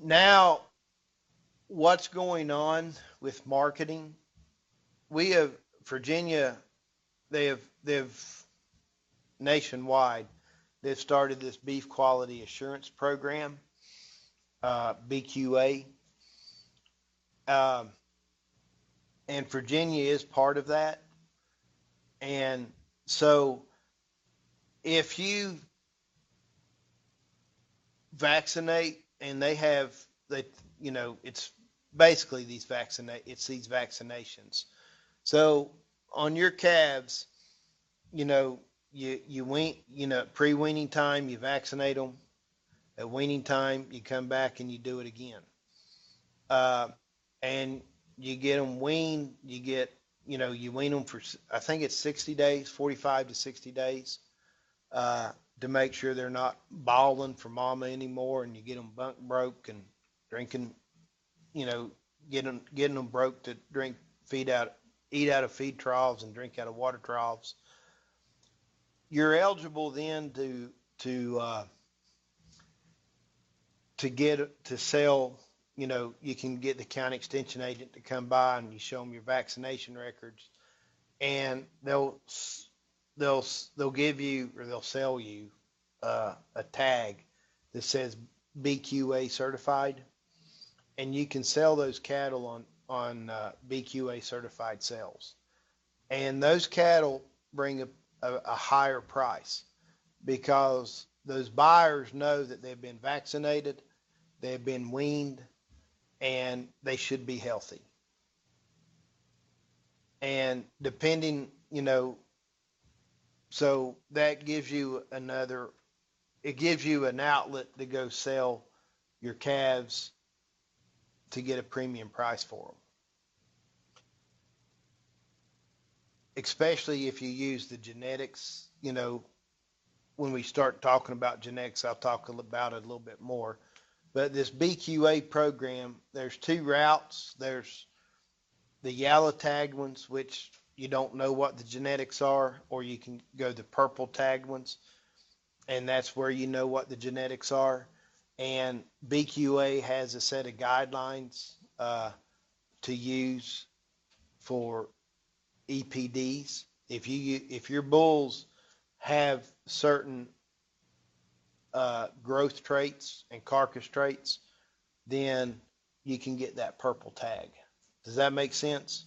now, what's going on with marketing? We have Virginia. They've nationwide. They've started this beef quality assurance program, BQA, um, and Virginia is part of that. And so, if you vaccinate, and it's basically these vaccinations. So on your calves, you wean, pre-weaning time, you vaccinate them. At weaning time, you come back and you do it again. Uh, and you get them weaned. You wean them for, I think it's 60 days, 45 to 60 days, uh, to make sure they're not bawling for mama anymore, and you get them bunk broke and drinking, you know, getting them broke to eat out of feed troughs and drink out of water troughs. You're eligible then to get to sell. You can get the county extension agent to come by and you show them your vaccination records, and they'll they'll give you, or they'll sell you, a tag that says BQA certified, and you can sell those cattle on BQA certified sales. And those cattle bring a higher price because those buyers know that they've been vaccinated, they've been weaned, and they should be healthy. And so that gives you it gives you an outlet to go sell your calves to get a premium price for them. Especially if you use the genetics, when we start talking about genetics, I'll talk about it a little bit more. But this BQA program, there's two routes. There's the yellow tagged ones, which you don't know what the genetics are, or you can go the purple tagged ones, and that's where you know what the genetics are. And BQA has a set of guidelines to use for EPDs. If your bulls have certain growth traits and carcass traits, then you can get that purple tag. Does that make sense?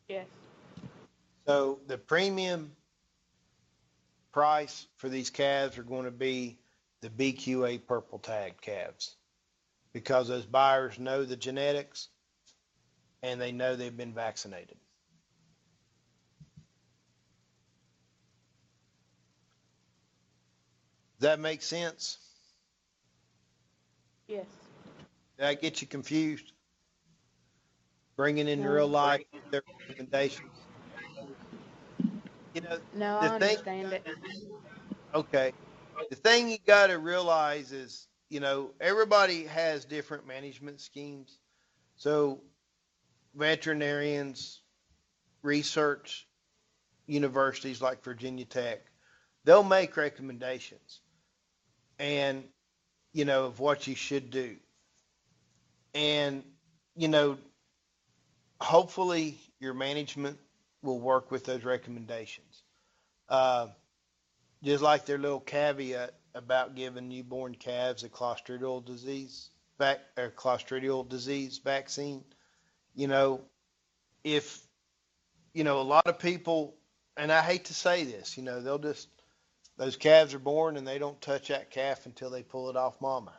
Yes. So the premium price for these calves are going to be the BQA purple tag calves, because those buyers know the genetics and they know they've been vaccinated. Does that make sense? Yes. Did I get you confused? Bringing in No. real life their recommendations. You know, No, the I thing, understand it. okay, the thing you got to realize is, everybody has different management schemes. So veterinarians, research universities like Virginia Tech, they'll make recommendations and, of what you should do. And, you know, hopefully your management will work with those recommendations. Uh, just like their little caveat about giving newborn calves a clostridial disease vaccine. You know, if a lot of people, and I hate to say this, those calves are born and they don't touch that calf until they pull it off mama.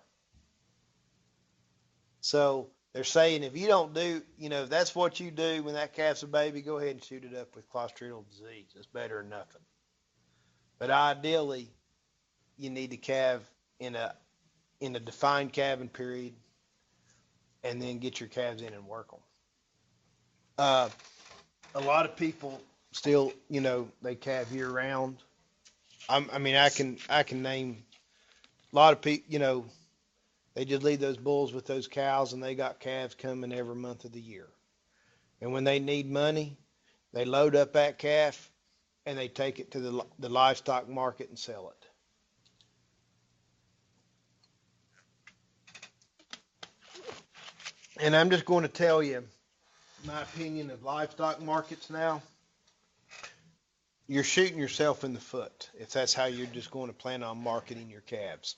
So They're saying if you don't do, if that's what you do when that calf's a baby, go ahead and shoot it up with clostridial disease. It's better than nothing. But ideally, you need to calve in a defined calving period, and then get your calves in and work them. Uh, a lot of people still, they calve year round. I can name a lot of people. They just leave those bulls with those cows, and they got calves coming every month of the year. And when they need money, they load up that calf and they take it to the livestock market and sell it. And I'm just going to tell you my opinion of livestock markets now. You're shooting yourself in the foot if that's how you're just going to plan on marketing your calves.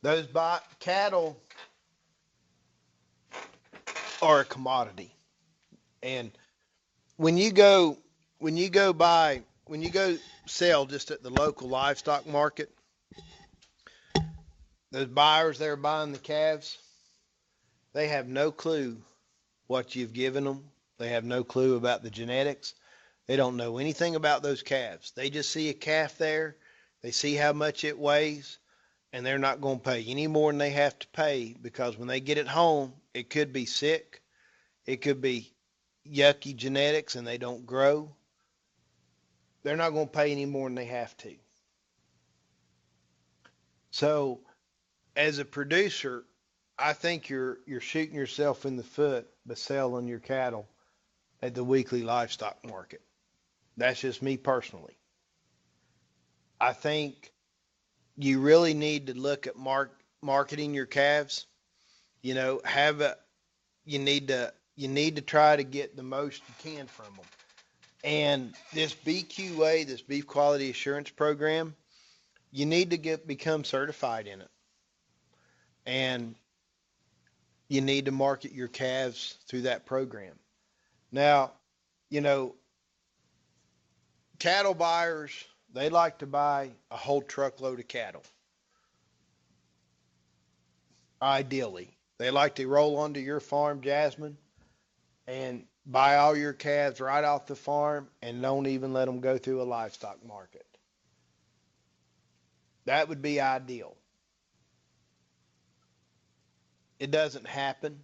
Those cattle are a commodity, and when you go sell just at the local livestock market, those buyers that are buying the calves, they have no clue what you've given them. They have no clue about the genetics. They don't know anything about those calves. They just see a calf there. They see how much it weighs, and they're not going to pay any more than they have to pay, because when they get it home, it could be sick. It could be yucky genetics and they don't grow. They're not going to pay any more than they have to. So as a producer, I think you're shooting yourself in the foot by selling your cattle at the weekly livestock market. That's just me personally. I think you really need to look at marketing your calves. You know, you need to try to get the most you can from them. And this BQA, this Beef Quality Assurance Program, you need to become certified in it. And you need to market your calves through that program. Now, you know, cattle buyers, they like to buy a whole truckload of cattle. Ideally, they like to roll onto your farm, Jasmine, and buy all your calves right off the farm and don't even let them go through a livestock market. That would be ideal. It doesn't happen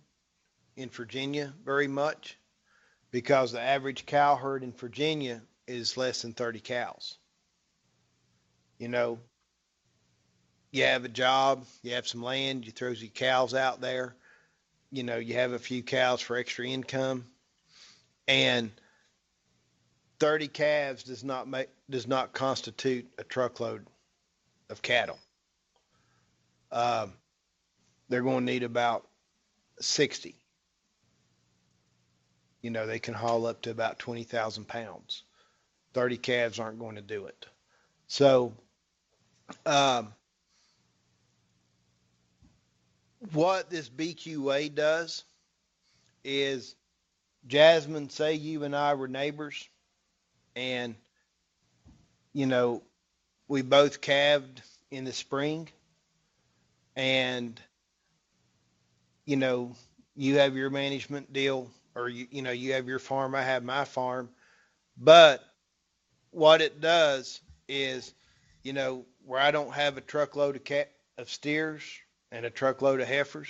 in Virginia very much because the average cow herd in Virginia is less than 30 cows. You know, you have a job, you have some land, you throw your cows out there, you have a few cows for extra income, and 30 calves does not constitute a truckload of cattle. Um, they're going to need about 60. They can haul up to about 20,000 pounds. 30 calves aren't going to do it. So, um, what this BQA does is, Jasmine, say you and I were neighbors, and, we both calved in the spring, and, you have your management deal, or, you have your farm, I have my farm. But what it does is, where I don't have a truckload of steers and a truckload of heifers,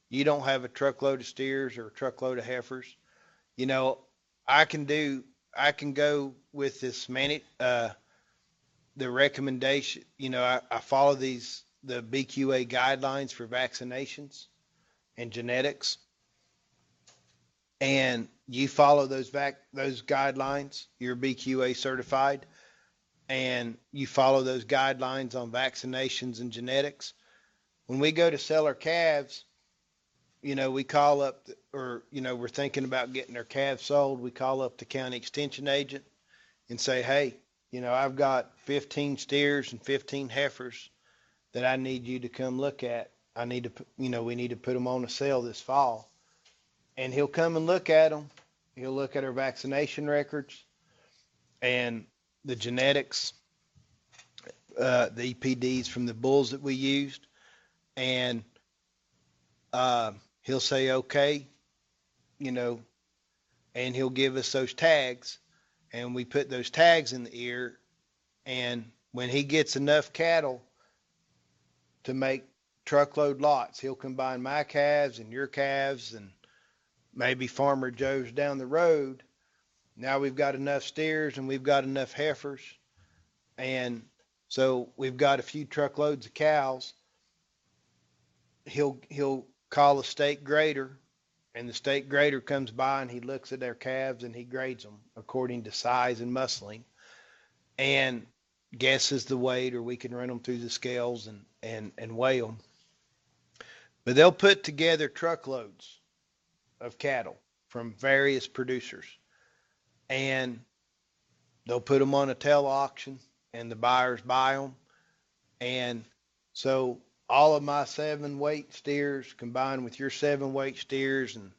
you don't have a truckload of steers or a truckload of heifers. You know, I can go with the recommendation. I follow the BQA guidelines for vaccinations and genetics, and you follow those guidelines, you're BQA certified, and you follow those guidelines on vaccinations and genetics. When we go to sell our calves, we call up, we're thinking about getting our calves sold. We call up the county extension agent and say, hey, I've got 15 steers and 15 heifers that I need you to come look at. We need to put them on a sale this fall. And he'll come and look at them. He'll look at our vaccination records and the genetics, the EPDs from the bulls that we used, and he'll say, okay, and he'll give us those tags, and we put those tags in the ear, and when he gets enough cattle to make truckload lots, he'll combine my calves and your calves and maybe Farmer Joe's down the road. Now we've got enough steers and we've got enough heifers, and so we've got a few truckloads of cows. He'll call a state grader, and the state grader comes by and he looks at their calves and he grades them according to size and muscling, and guesses the weight, or we can run them through the scales and weigh them. But they'll put together truckloads of cattle from various producers, and they'll put them on a tail auction, and the buyers buy them. And so all of my 7 weight steers combined with your 7 weight steers and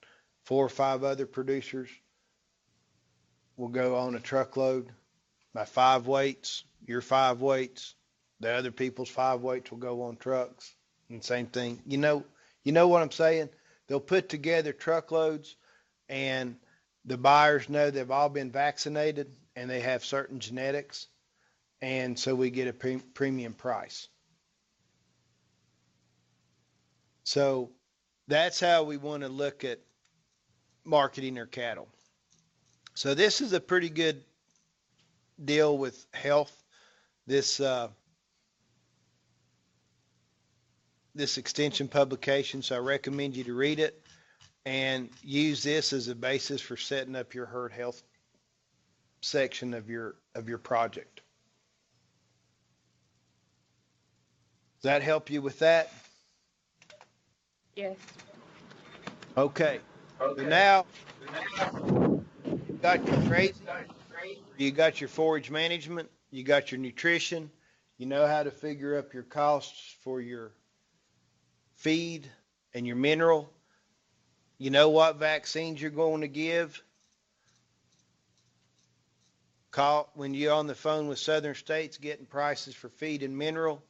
4 or 5 other producers will go on a truckload. My 5 weights, your 5 weights, the other people's 5 weights will go on trucks. And same thing. You know what I'm saying? They'll put together truckloads, and the buyers know they've all been vaccinated and they have certain genetics, and so we get a premium price. So that's how we want to look at marketing our cattle. So this is a pretty good deal with health. This this extension publication, so I recommend you to read it and use this as a basis for setting up your herd health section of your project. Does that help you with that? Yes. Okay. So now you've got your grazing, you got your forage management, you got your nutrition, you know how to figure up your costs for your feed and your mineral. You know what vaccines you're going to give. Call when you're on the phone with Southern States getting prices for feed and mineral.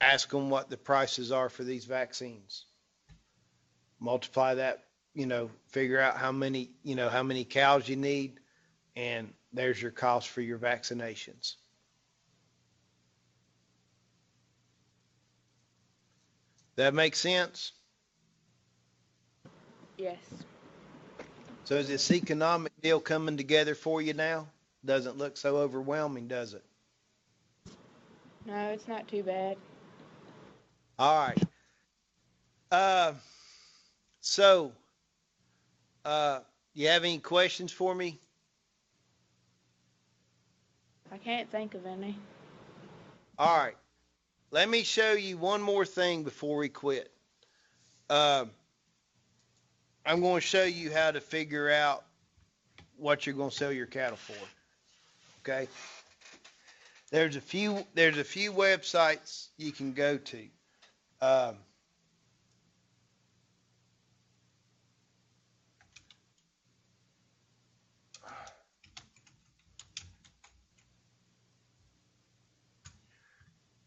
Ask them what the prices are for these vaccines. Multiply that, figure out how many cows you need, and there's your cost for your vaccinations. That makes sense? Yes. So is this economic deal coming together for you now? Doesn't look so overwhelming, does it? No, it's not too bad. All right. Uh, so, you have any questions for me? I can't think of any. All right. Let me show you one more thing before we quit. I'm going to show you how to figure out what you're going to sell your cattle for. Okay. There's a few websites you can go to. Um,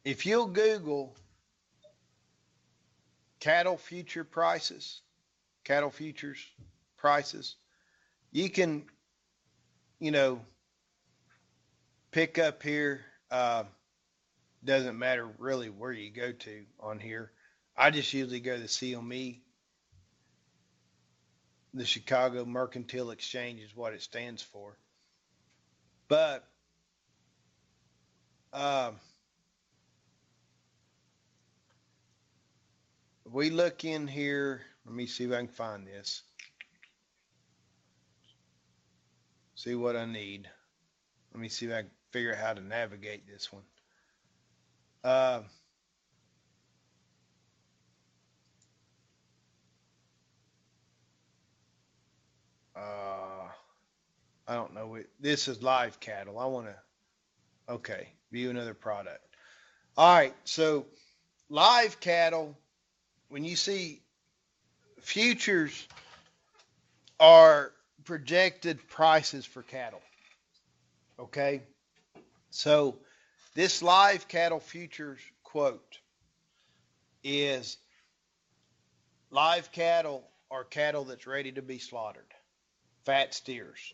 if you'll Google cattle futures prices, you can, pick up here. Doesn't matter really where you go to on here. I just usually go to CME. The Chicago Mercantile Exchange is what it stands for. But if we look in here, let me see if I can find this. See what I need. Let me see if I can figure out how to navigate this one. I don't know. This is live cattle. I want to, okay, view another product. All right. So live cattle, when you see futures are projected prices for cattle. Okay. So this live cattle futures quote is live cattle are cattle that's ready to be slaughtered. Fat steers.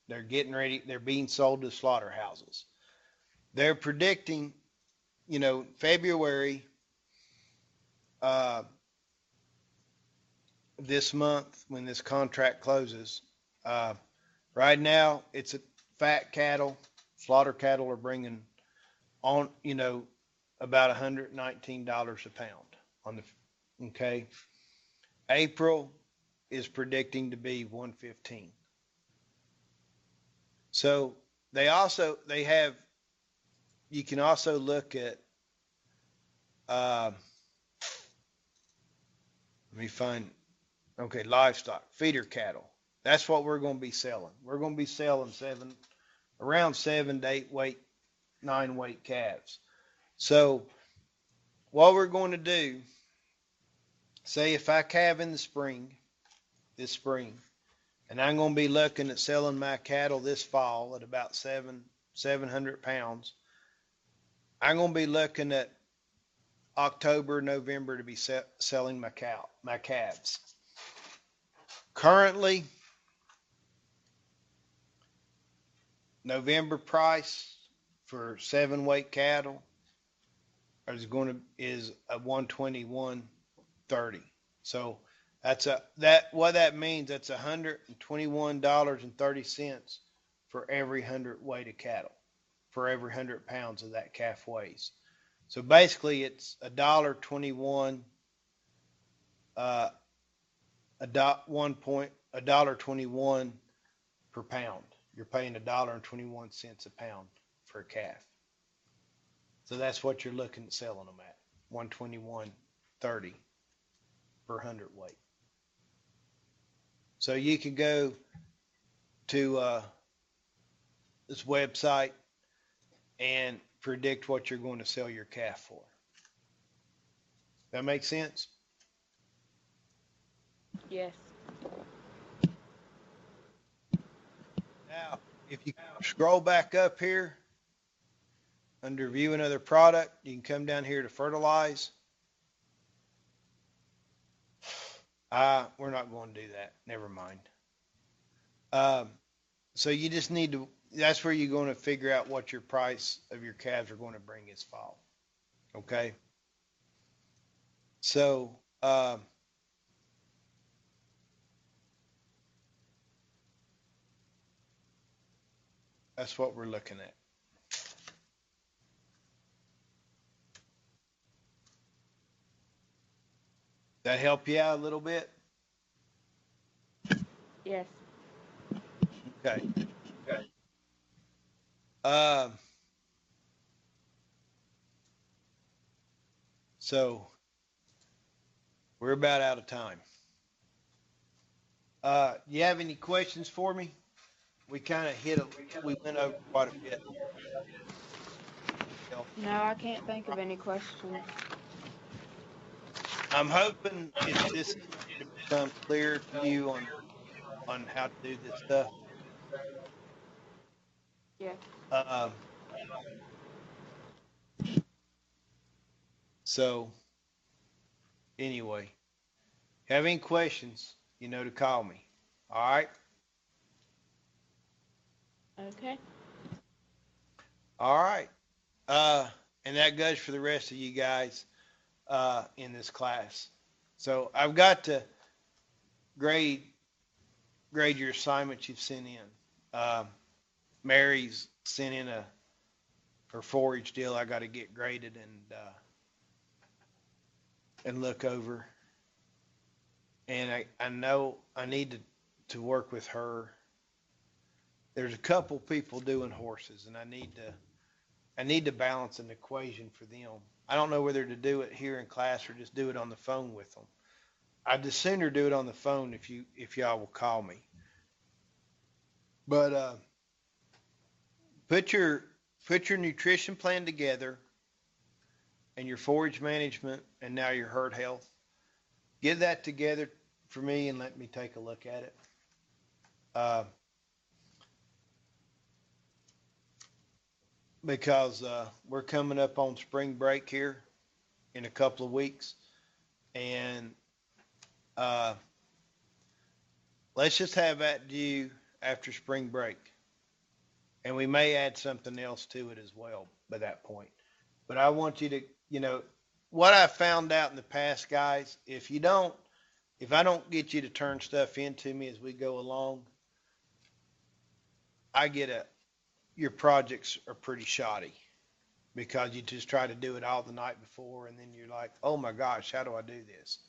They're getting ready. They're being sold to slaughterhouses. They're predicting, February, uh, this month when this contract closes. Uh, right now, it's a fat cattle. Slaughter cattle are bringing on, about $119 a pound on the, okay. April is predicting to be 115. So they have, you can also look at, uh, let me find, okay, livestock, feeder cattle. That's what we're going to be selling. We're going to be selling around 7 to 8 weight, 9 weight calves. So what we're going to do, say if I calve in this spring, and I'm going to be looking at selling my cattle this fall at about 700 pounds. I'm going to be looking at October, November to be selling my calves. Currently, November price for 7 weight cattle is a 121.30. So what that means, that's $121.30 for every 100 weight of cattle, for every 100 pounds of that calf weighs. So basically it's $1.21, $1.21 per pound. You're paying $1.21 a pound for a calf. So that's what you're looking at selling them at, 121.30 per 100 weight. So you can go to this website and predict what you're going to sell your calf for. That make sense? Yes. Now, if you scroll back up here under view another product, you can come down here to fertilize. We're not going to do that. Never mind. So you just need to, that's where you're going to figure out what your price of your calves are going to bring this fall. Okay. So, that's what we're looking at. That help you out a little bit? Yes. Okay. Um, so we're about out of time. You have any questions for me? We kind of we went over quite a bit. No, I can't think of any questions. I'm hoping this to become clear to you on how to do this stuff. Yes. Um, so anyway, have any questions, you know to call me. All right. Okay. All right. And that goes for the rest of you guys in this class. So I've got to grade your assignments you've sent in. Mary's sent in her forage deal. I got to get graded and look over. And I know I need to work with her. There's a couple people doing horses, and I need to balance an equation for them. I don't know whether to do it here in class or just do it on the phone with them. I'd just sooner do it on the phone if y'all will call me. But put your nutrition plan together and your forage management and now your herd health. Get that together for me and let me take a look at it. Because we're coming up on spring break here in a couple of weeks, and Uh, let's just have that due after spring break. And we may add something else to it as well by that point. But I want you to, what I found out in the past, guys, if I don't get you to turn stuff into me as we go along, I get your projects are pretty shoddy because you just try to do it all the night before and then you're like, oh my gosh, how do I do this?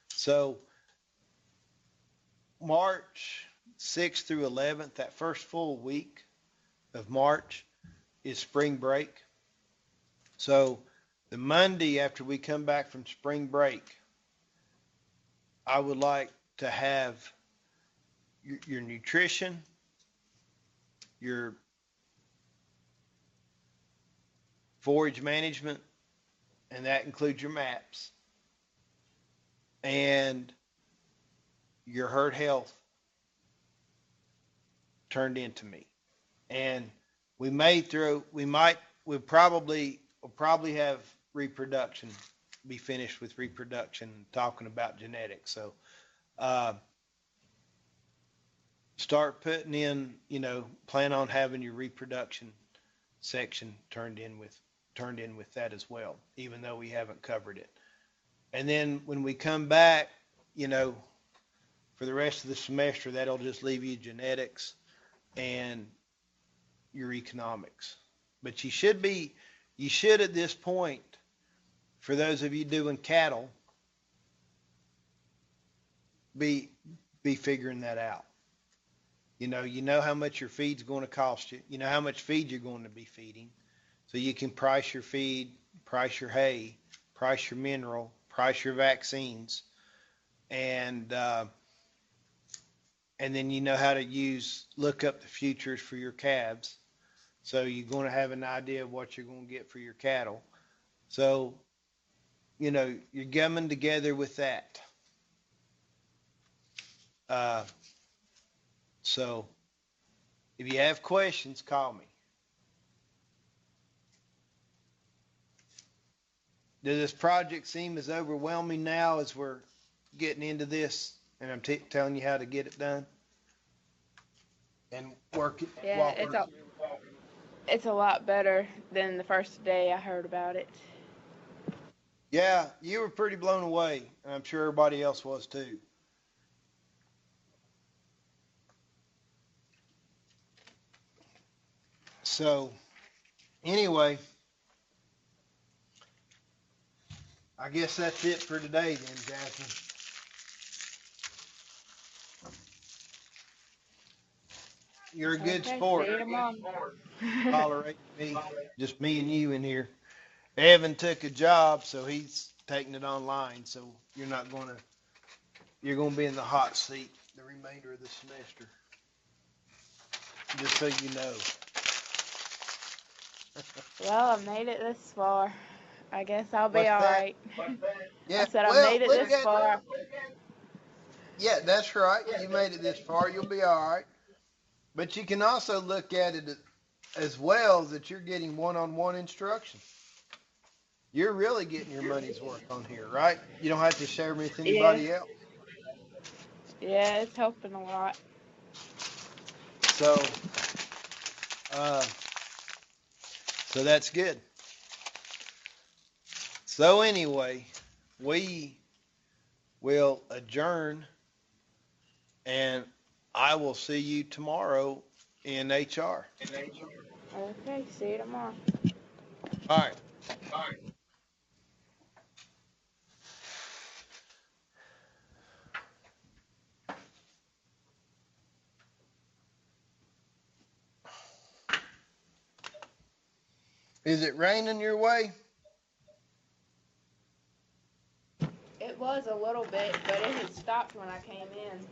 So March 6th through 11th, that first full week of March is spring break. So the Monday after we come back from spring break, I would like to have your nutrition, your forage management, and that includes your maps, and your herd health turned into me. And we'll probably have reproduction, be finished with reproduction, talking about genetics. So, start putting in, plan on having your reproduction section turned in with that as well, even though we haven't covered it. And then when we come back, for the rest of the semester, that'll just leave you genetics and your economics. But you should at this point, for those of you doing cattle, be figuring that out. You know how much your feed's going to cost you. You know how much feed you're going to be feeding. So you can price your feed, price your hay, price your mineral, price your vaccines, and then you know how to look up the futures for your calves. So you're going to have an idea of what you're going to get for your cattle. So, you're gumming together with that. So if you have questions, call me. Does this project seem as overwhelming now as we're getting into this and I'm telling you how to get it done and work it? Yeah, it's a lot better than the first day I heard about it. Yeah, you were pretty blown away, and I'm sure everybody else was too. So, anyway, I guess that's it for today then, Jasmine. You're a good Okay, sport. see you tomorrow. Tolerate me, just me and you in here. Evan took a job, so he's taking it online. So you're going to be in the hot seat the remainder of the semester. Just so you know. Well, I made it this far. I guess I'll be What's all that? right. Yeah. I said I Well, made it look this at. far. Yeah, that's right. You made it this far. You'll be all right. But you can also look at it as well that you're getting one-on-one instruction. You're really getting your money's worth on here, right? You don't have to share with Yeah, anybody else. yeah, it's helping a lot. So, uh, so that's good. So anyway, we will adjourn, and I will see you tomorrow in HR. Okay, see you tomorrow. All right. Is it raining your way? It was a little bit, but it had stopped when I came in.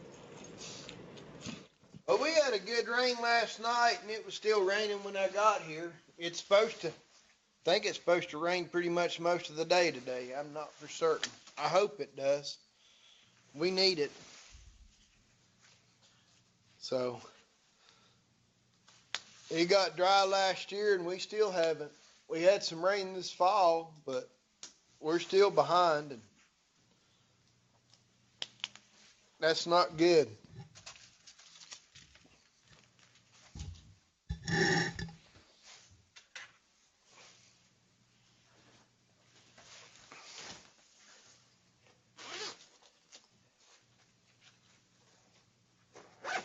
Well, we had a good rain last night, and it was still raining when I got here. I think it's supposed to rain pretty much most of the day today. I'm not for certain. I hope it does. We need it. So, it got dry last year, and we still haven't. We had some rain this fall, but we're still behind. And That's not good.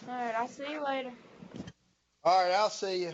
All right, I'll see you later. All right, I'll see you.